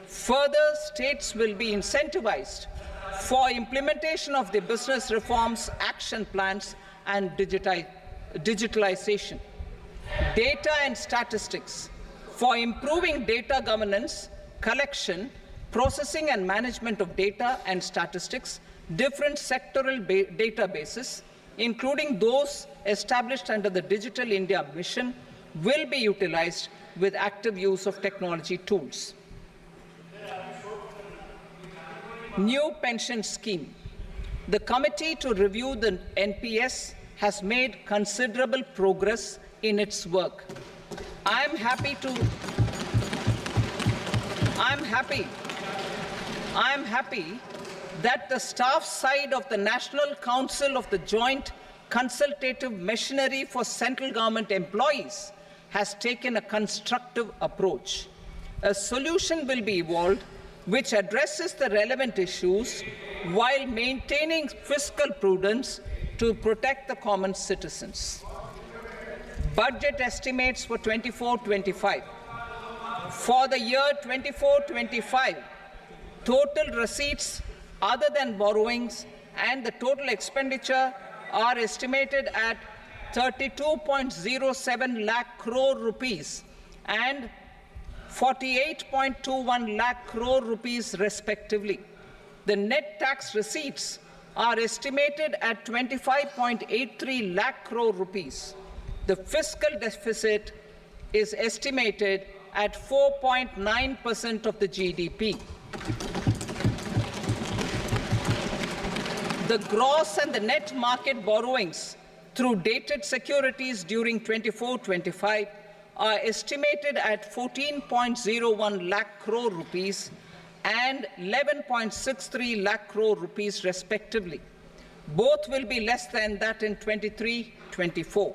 [SPEAKER 5] Further, states will be incentivized for implementation of the business reforms, action plans, and digitalization. Data and statistics. For improving data governance, collection, processing and management of data and statistics, different sectoral databases, including those established under the Digital India Mission, will be utilized with active use of technology tools. New pension scheme. The committee to review the NPS has made considerable progress in its work. I am happy that the staff side of the National Council of the Joint Consultative Machinery for Central Government Employees has taken a constructive approach. A solution will be evolved which addresses the relevant issues while maintaining fiscal prudence to protect the common citizens. Budget estimates for 24-25. For the year 24-25, total receipts other than borrowings and the total expenditure are estimated at 32.07 lakh crore rupees and 48.21 lakh crore rupees respectively. The net tax receipts are estimated at 25.83 lakh crore rupees. The fiscal deficit is estimated at 4.9% of the GDP. The gross and the net market borrowings through dated securities during 24-25 are estimated at 14.01 lakh crore rupees and 11.63 lakh crore rupees respectively. Both will be less than that in 23-24.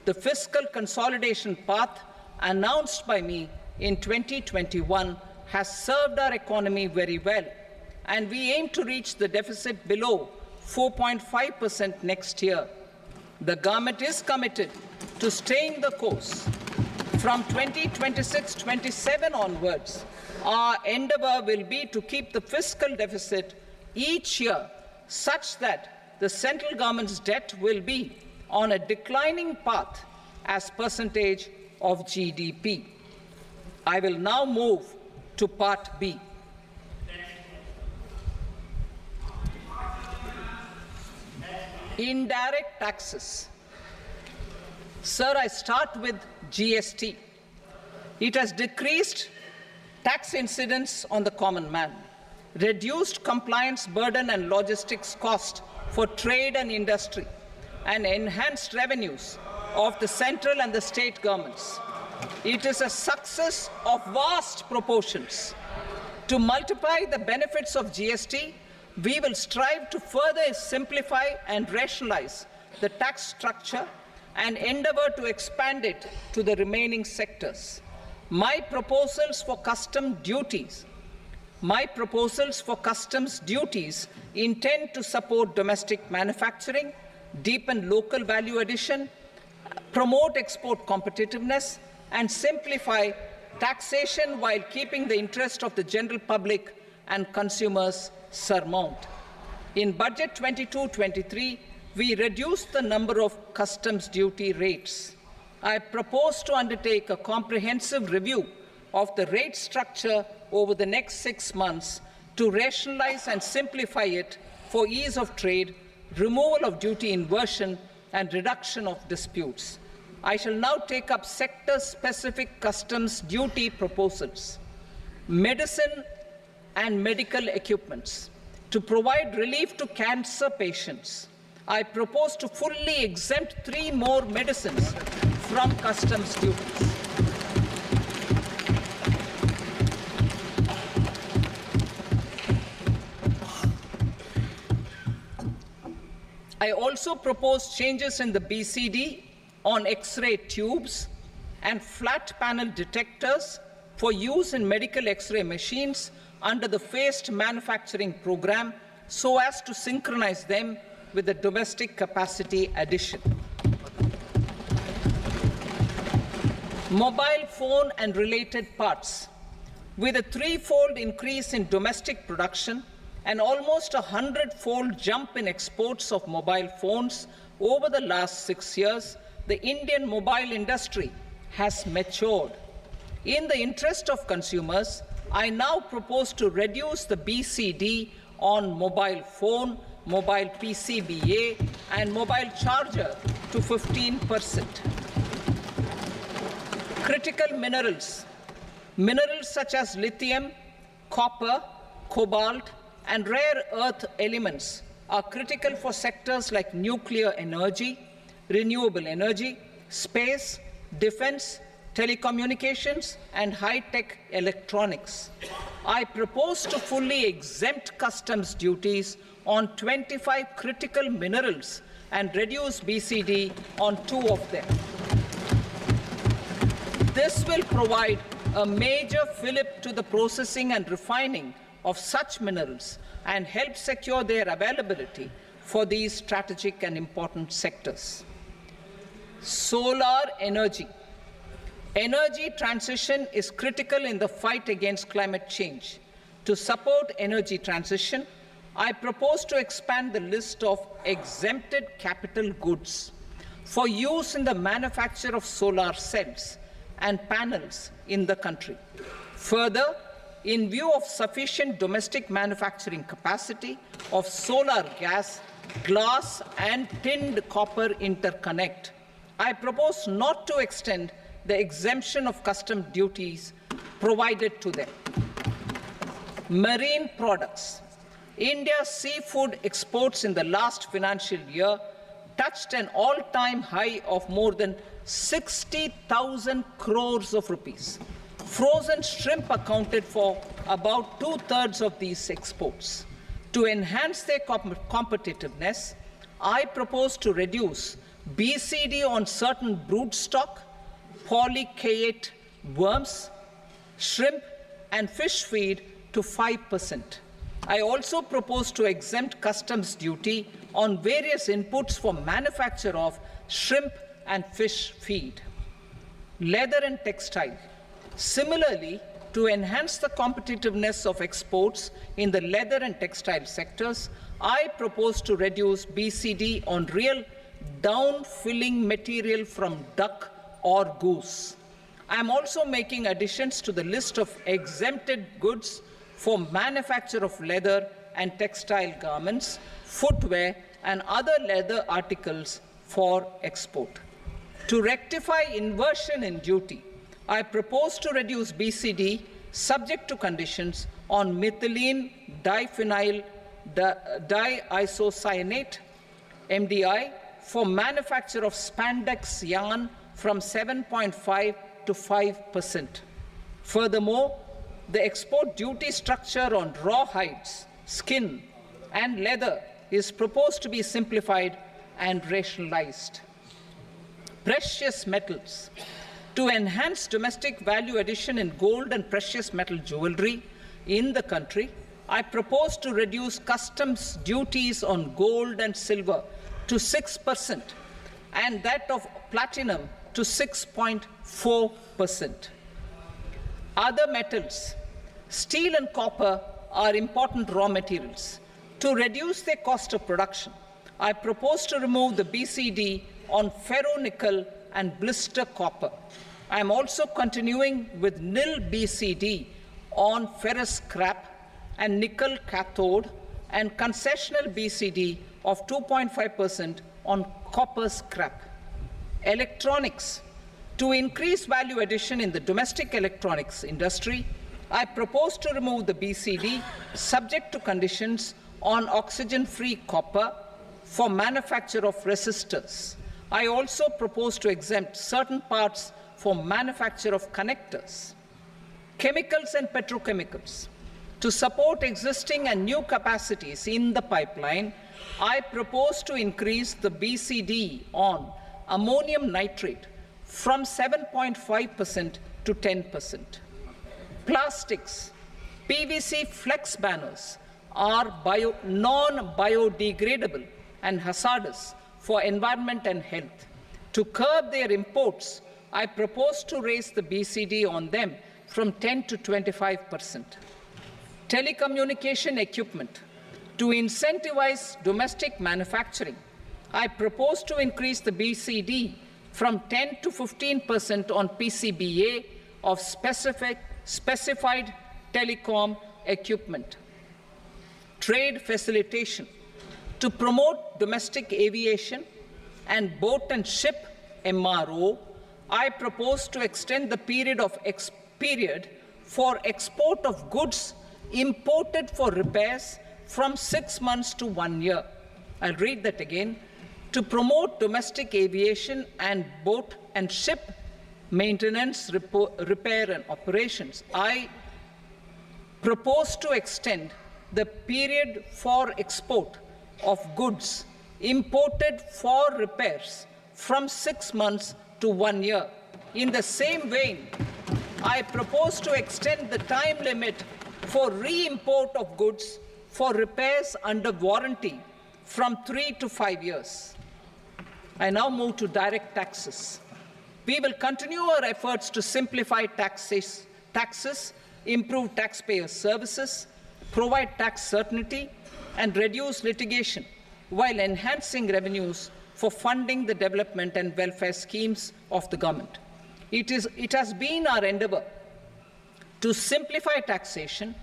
[SPEAKER 5] The fiscal consolidation path announced by me in 2021 has served our economy very well, and we aim to reach the deficit below 4.5% next year. The government is committed to staying the course. From 2026-27 onwards, our endeavor will be to keep the fiscal deficit each year such that the central government's debt will be on a declining path as percentage of GDP. I will now move to Part B. Indirect taxes. Sir, I start with GST. It has decreased tax incidence on the common man, reduced compliance burden and logistics cost for trade and industry, and enhanced revenues of the central and the state governments. It is a success of vast proportions. To multiply the benefits of GST, we will strive to further simplify and rationalize the tax structure and endeavor to expand it to the remaining sectors. My proposals for customs duties intend to support domestic manufacturing, deepen local value addition, promote export competitiveness, and simplify taxation while keeping the interest of the general public and consumers surmount. In Budget 22-23, we reduced the number of customs duty rates. I propose to undertake a comprehensive review of the rate structure over the next 6 months to rationalize and simplify it for ease of trade, removal of duty inversion, and reduction of disputes. I shall now take up sector-specific customs duty proposals. Medicine and medical equipments. To provide relief to cancer patients, I propose to fully exempt 3 more medicines from customs duties. I also propose changes in the BCD on X-ray tubes and flat panel detectors for use in medical X-ray machines under the phased manufacturing program so as to synchronize them with the domestic capacity addition. Mobile phone and related parts. With a threefold increase in domestic production and almost a 100-fold jump in exports of mobile phones over the last 6 years, the Indian mobile industry has matured. In the interest of consumers, I now propose to reduce the BCD on mobile phone, mobile PCBA, and mobile charger to 15%. Critical minerals. Minerals such as lithium, copper, cobalt, and rare earth elements are critical for sectors like nuclear energy, renewable energy, space, defense, telecommunications, and high-tech electronics. I propose to fully exempt customs duties on 25 critical minerals and reduce BCD on 2 of them. This will provide a major fillip to the processing and refining of such minerals and help secure their availability for these strategic and important sectors. Solar energy. Energy transition is critical in the fight against climate change. To support energy transition, I propose to expand the list of exempted capital goods for use in the manufacture of solar cells and panels in the country. Further, in view of sufficient domestic manufacturing capacity of solar gas, glass, and tinned copper interconnect, I propose not to extend the exemption of custom duties provided to them. Marine products. India's seafood exports in the last financial year touched an all-time high of more than 60,000 crores of rupees. Frozen shrimp accounted for about 2/3 of these exports. To enhance their competitiveness, I propose to reduce BCD on certain broodstock, polychaete worms, shrimp, and fish feed to 5%. I also propose to exempt customs duty on various inputs for manufacture of shrimp and fish feed. Leather and textile. Similarly, to enhance the competitiveness of exports in the leather and textile sectors, I propose to reduce BCD on real down-filling material from duck or goose. I am also making additions to the list of exempted goods for manufacture of leather and textile garments, footwear, and other leather articles for export. To rectify inversion in duty, I propose to reduce BCD subject to conditions on methylene diphenyl diisocyanate, MDI, for manufacture of spandex yarn from 7.5 to 5%. Furthermore, the export duty structure on raw hides, skin, and leather is proposed to be simplified and rationalized. Precious metals. To enhance domestic value addition in gold and precious metal jewelry in the country, I propose to reduce customs duties on gold and silver to 6% and that of platinum to 6.4%. Other metals. Steel and copper are important raw materials. To reduce their cost of production, I propose to remove the BCD on ferronickel and blister copper. I am also continuing with nil BCD on ferrous scrap and nickel cathode and concessional BCD of 2.5% on copper scrap. Electronics. To increase value addition in the domestic electronics industry, I propose to remove the BCD subject to conditions on oxygen-free copper for manufacture of resistors. I also propose to exempt certain parts for manufacture of connectors. Chemicals and petrochemicals. To support existing and new capacities in the pipeline, I propose to increase the BCD on ammonium nitrate from 7.5% to 10%. Plastics. PVC flex banners are non-biodegradable and hazardous for environment and health. To curb their imports, I propose to raise the BCD on them from 10 to 25%. Telecommunication equipment. To incentivize domestic manufacturing, I propose to increase the BCD from 10 to 15% on PCBA of specified telecom equipment. Trade facilitation. To promote domestic aviation and boat and ship MRO, I propose to extend the period for export of goods imported for repairs from 6 months to 1 year. I'll read that again. To promote domestic aviation and boat and ship maintenance, repair and operations, I propose to extend the period for export of goods imported for repairs from 6 months to 1 year. In the same vein, I propose to extend the time limit for re-import of goods for repairs under warranty from 3 to 5 years. I now move to direct taxes. We will continue our efforts to simplify taxes, improve taxpayer services, provide tax certainty, and reduce litigation while enhancing revenues for funding the development and welfare schemes of the government. It has been our endeavor to simplify taxation.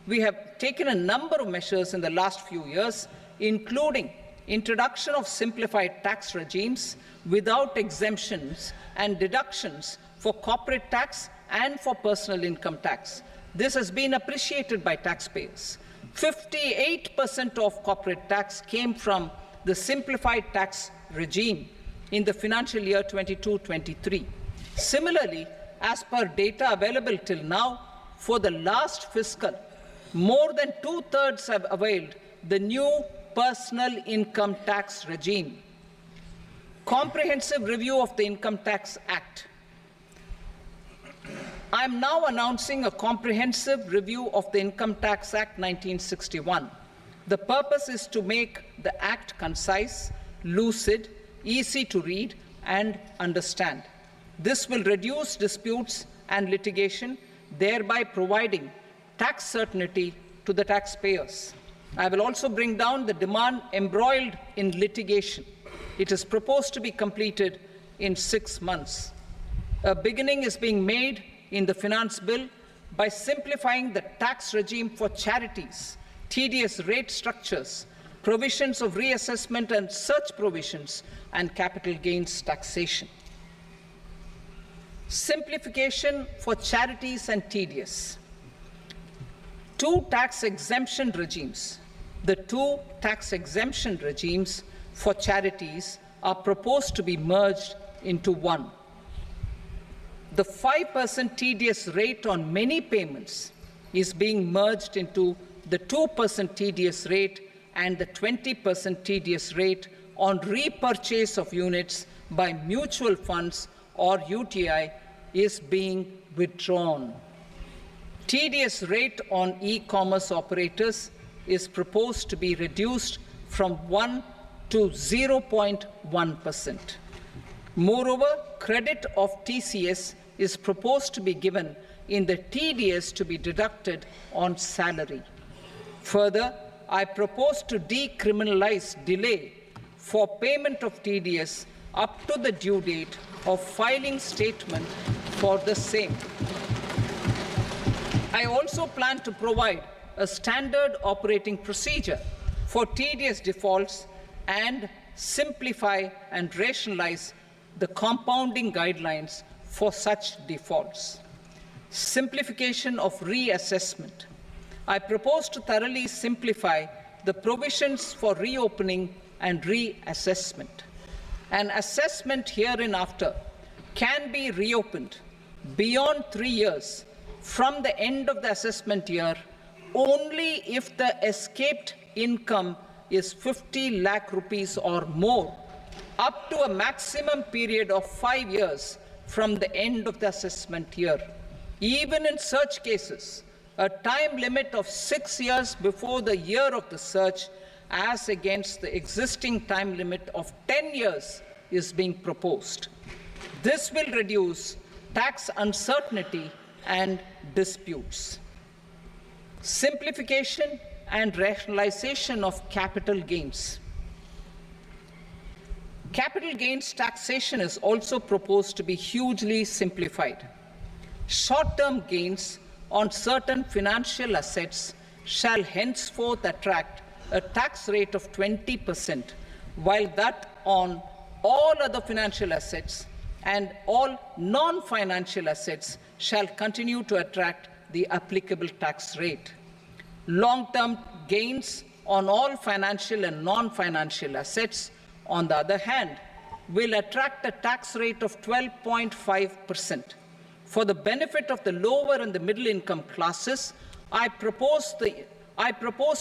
[SPEAKER 5] We have taken a number of measures in the last few years, including introduction of simplified tax regimes without exemptions and deductions for corporate tax and for personal income tax. This has been appreciated by taxpayers. 58% of corporate tax came from the simplified tax regime in the financial year 22-23. Similarly, as per data available till now, for the last fiscal, more than 2/3 have availed the new personal income tax regime. Comprehensive review of the Income Tax Act. I am now announcing a comprehensive review of the Income Tax Act 1961. The purpose is to make the Act concise, lucid, easy to read and understand. This will reduce disputes and litigation, thereby providing tax certainty to the taxpayers. I will also bring down the demand embroiled in litigation. It is proposed to be completed in 6 months. A beginning is being made in the Finance Bill by simplifying the tax regime for charities, tedious rate structures, provisions of reassessment and such provisions, and capital gains taxation. Simplification for charities and tedious. Two tax exemption regimes. The two tax exemption regimes for charities are proposed to be merged into one. The 5% TDS rate on many payments is being merged into the 2% TDS rate, and the 20% TDS rate on repurchase of units by mutual funds or UTI is being withdrawn. TDS rate on e-commerce operators is proposed to be reduced from 1 to 0.1%. Moreover, credit of TCS is proposed to be given in the TDS to be deducted on salary. Further, I propose to decriminalize delay for payment of TDS up to the due date of filing statement for the same. I also plan to provide a standard operating procedure for TDS defaults and simplify and rationalize the compounding guidelines for such defaults. Simplification of reassessment. I propose to thoroughly simplify the provisions for reopening and reassessment. An assessment hereinafter can be reopened beyond 3 years from the end of the assessment year only if the escaped income is 50 lakh rupees or more, up to a maximum period of 5 years from the end of the assessment year. Even in such cases, a time limit of 6 years before the year of the search, as against the existing time limit of 10 years is being proposed. This will reduce tax uncertainty and disputes. Simplification and rationalization of capital gains. Capital gains taxation is also proposed to be hugely simplified. Short-term gains on certain financial assets shall henceforth attract a tax rate of 20%, while that on all other financial assets and all non-financial assets shall continue to attract the applicable tax rate. Long-term gains on all financial and non-financial assets, on the other hand, will attract a tax rate of 12.5%. For the benefit of the lower and the middle income classes, I propose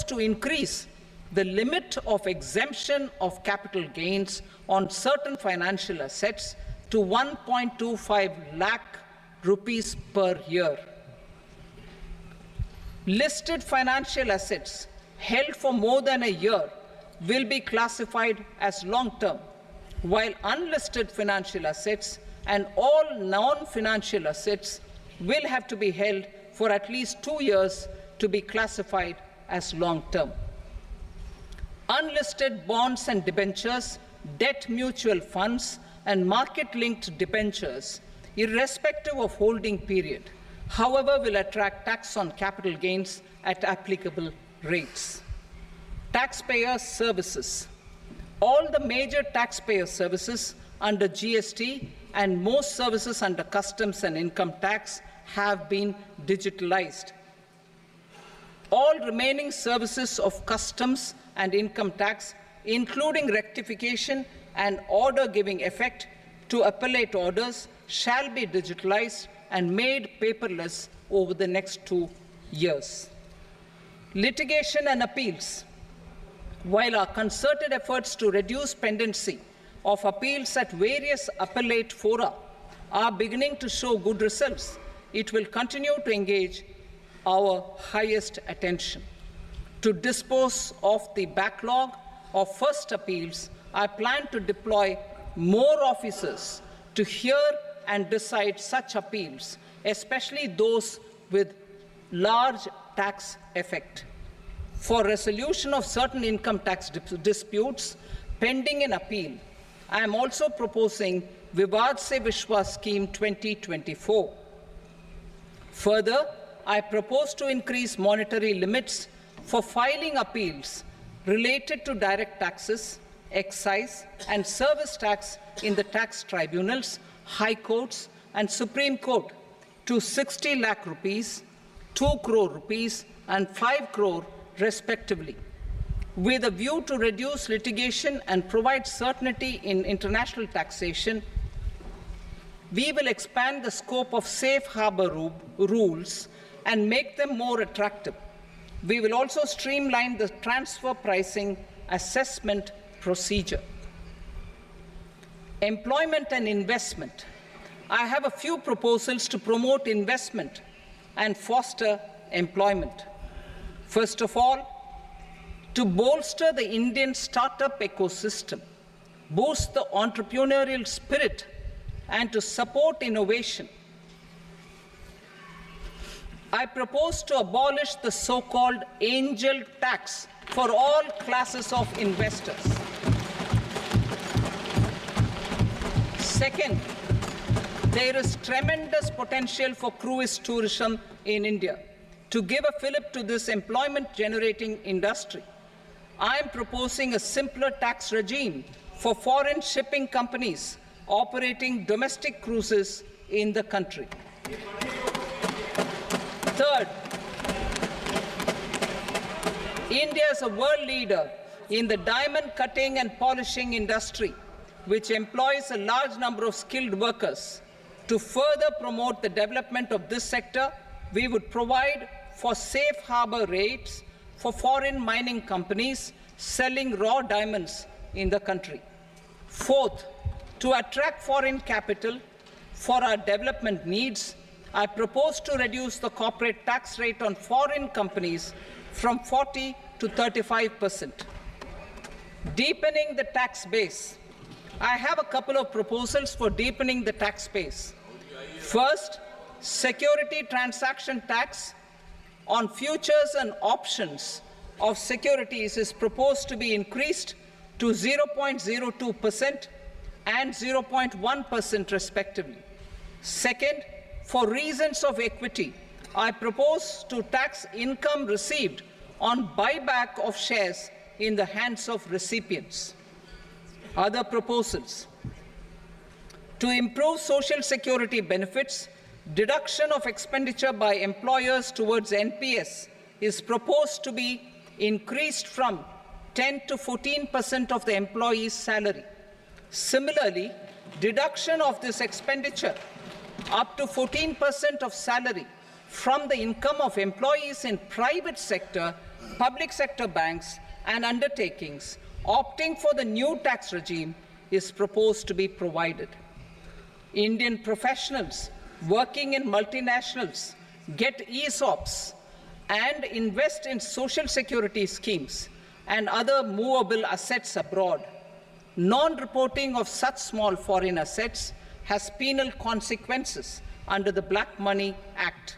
[SPEAKER 5] to increase the limit of exemption of capital gains on certain financial assets to 1.25 lakh rupees per year. Listed financial assets held for more than a year will be classified as long-term, while unlisted financial assets and all non-financial assets will have to be held for at least 2 years to be classified as long-term. Unlisted bonds and debentures, debt mutual funds, and market-linked debentures, irrespective of holding period, however, will attract tax on capital gains at applicable rates. Taxpayer services. All the major taxpayer services under GST and most services under customs and income tax have been digitalized. All remaining services of customs and income tax, including rectification and order giving effect to appellate orders, shall be digitalized and made paperless over the next 2 years. Litigation and appeals. While our concerted efforts to reduce pendency of appeals at various appellate fora are beginning to show good results, it will continue to engage our highest attention. To dispose of the backlog of first appeals, I plan to deploy more officers to hear and decide such appeals, especially those with large tax effect. For resolution of certain income tax disputes pending an appeal, I am also proposing Vivad Se Vishwas Scheme 2024. Further, I propose to increase monetary limits for filing appeals related to direct taxes, excise, and service tax in the tax tribunals, high courts, and Supreme Court to 60 lakh rupees, 2 crore rupees, and 5 crore respectively, with a view to reduce litigation and provide certainty in international taxation. We will expand the scope of safe harbor rules and make them more attractive. We will also streamline the transfer pricing assessment procedure. Employment and investment. I have a few proposals to promote investment and foster employment. First of all, to bolster the Indian startup ecosystem, boost the entrepreneurial spirit, and to support innovation, I propose to abolish the so-called angel tax for all classes of investors. Second, there is tremendous potential for cruise tourism in India. To give a fillip to this employment-generating industry, I am proposing a simpler tax regime for foreign shipping companies operating domestic cruises in the country. Third, India is a world leader in the diamond cutting and polishing industry, which employs a large number of skilled workers. To further promote the development of this sector, we would provide for safe harbor rates for foreign mining companies selling raw diamonds in the country. Fourth, to attract foreign capital for our development needs, I propose to reduce the corporate tax rate on foreign companies from 40 to 35%. Deepening the tax base. I have a couple of proposals for deepening the tax base. First, security transaction tax on futures and options of securities is proposed to be increased to 0.02% and 0.1% respectively. Second, for reasons of equity, I propose to tax income received on buyback of shares in the hands of recipients. Other proposals: to improve social security benefits, deduction of expenditure by employers towards NPS is proposed to be increased from 10 to 14% of the employee's salary. Similarly, deduction of this expenditure up to 14% of salary from the income of employees in private sector, public sector banks and undertakings opting for the new tax regime is proposed to be provided. Indian professionals working in multinationals get ESOPs and invest in social security schemes and other movable assets abroad. Non-reporting of such small foreign assets has penal consequences under the Black Money Act.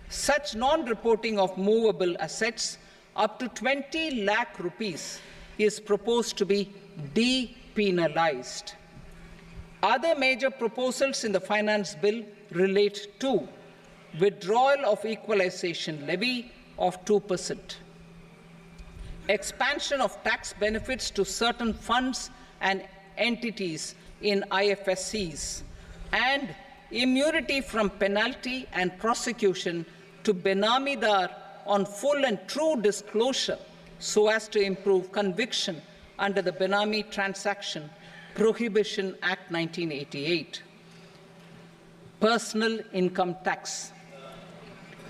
[SPEAKER 5] Such non-reporting of movable assets up to 20 lakh rupees is proposed to be depenalized. Other major proposals in the finance bill relate to withdrawal of equalization levy of 2%, expansion of tax benefits to certain funds and entities in IFSCs, and immunity from penalty and prosecution to Benamidar on full and true disclosure so as to improve conviction under the Benami Transaction Prohibition Act 1988. Personal income tax.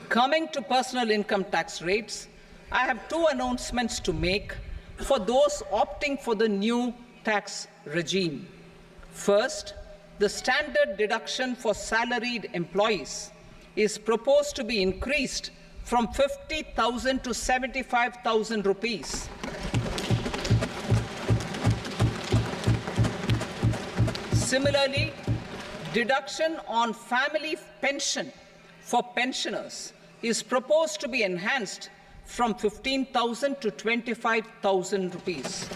[SPEAKER 5] Coming to personal income tax rates, I have two announcements to make for those opting for the new tax regime. First, the standard deduction for salaried employees is proposed to be increased from 50,000 to 75,000 rupees. Similarly, deduction on family pension for pensioners is proposed to be enhanced from 15,000 to 25,000 rupees.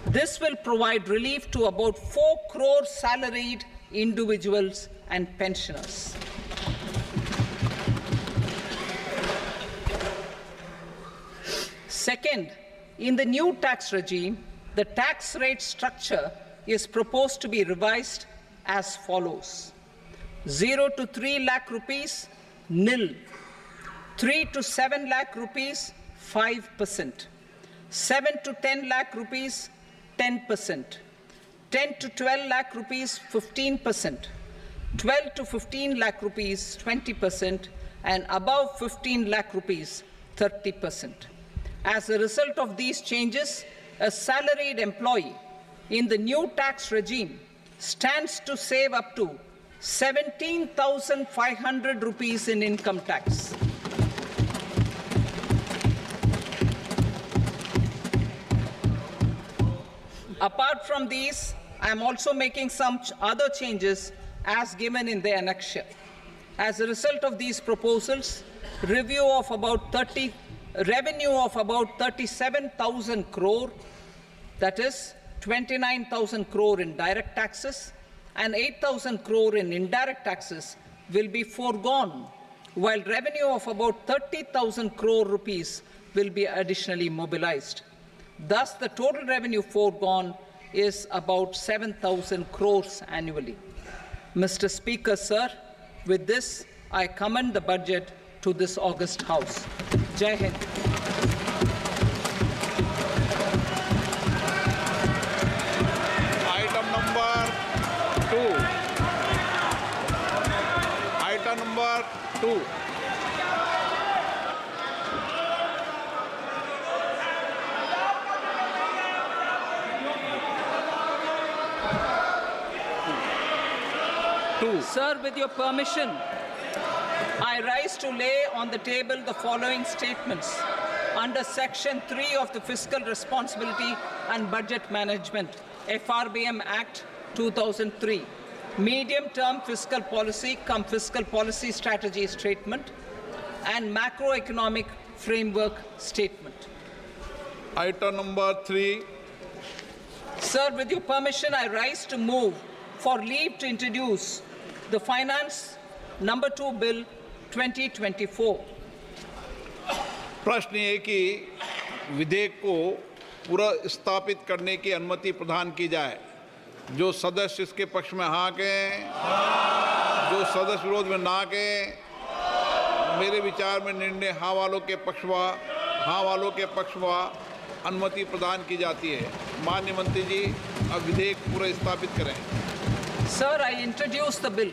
[SPEAKER 5] This will provide relief to about 4 crore salaried individuals and pensioners. Second, in the new tax regime, the tax rate structure is proposed to be revised as follows: 0 to 3 lakh rupees, nil; 3 to 7 lakh rupees, 5%; 7 to 10 lakh rupees, 10%; 10 to 12 lakh rupees, 15%; 12 to 15 lakh rupees, 20%; and above 15 lakh rupees, 30%. As a result of these changes, a salaried employee in the new tax regime stands to save up to 17,500 rupees in income tax. Apart from these, I am also making some other changes as given in the annexure. As a result of these proposals, revenue of about 37,000 crore, that is 29,000 crore in direct taxes and 8,000 crore in indirect taxes, will be foregone, while revenue of about 30,000 crore rupees will be additionally mobilized. Thus, the total revenue foregone is about 7,000 crores annually. Mr. Speaker, sir, with this, I commend the budget to this august House. Jai Hind.
[SPEAKER 6] Item number 2. Item number 2.
[SPEAKER 5] Sir, with your permission, I rise to lay on the table the following statements under Section 3 of the Fiscal Responsibility and Budget Management, FRBM Act 2003, Medium-Term Fiscal Policy cum Fiscal Policy Strategy Statement, and Macroeconomic Framework Statement.
[SPEAKER 6] Item number 3.
[SPEAKER 5] Sir, with your permission, I rise to move for leave to introduce the Finance Number 2 Bill 2024.
[SPEAKER 6] प्रश्न ये कि विधेयक को पुनर्स्थापित करने की अनुमति प्रदान की जाए। जो सदस्य इसके पक्ष में हाँ कहें, जो सदस्य विरोध में ना कहें। मेरे विचार में निर्णय हाँ वालों के पक्ष व अनुमति प्रदान की जाती है। माननीय मंत्री जी, अब विधेयक पुनर्स्थापित करें।
[SPEAKER 5] Sir, I introduce the bill.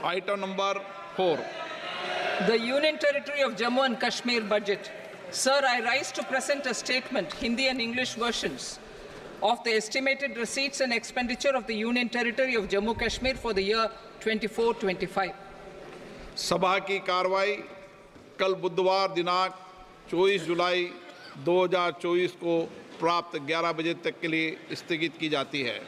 [SPEAKER 6] Item number 4.
[SPEAKER 5] The Union Territory of Jammu and Kashmir budget. Sir, I rise to present a statement, Hindi and English versions, of the estimated receipts and expenditure of the Union Territory of Jammu Kashmir for the year 24-25.
[SPEAKER 6] सभा की कार्रवाई कल बुधवार दिनांक 24 जुलाई 2024 को प्राप्त 11 बजे तक के लिए स्थगित की जाती है।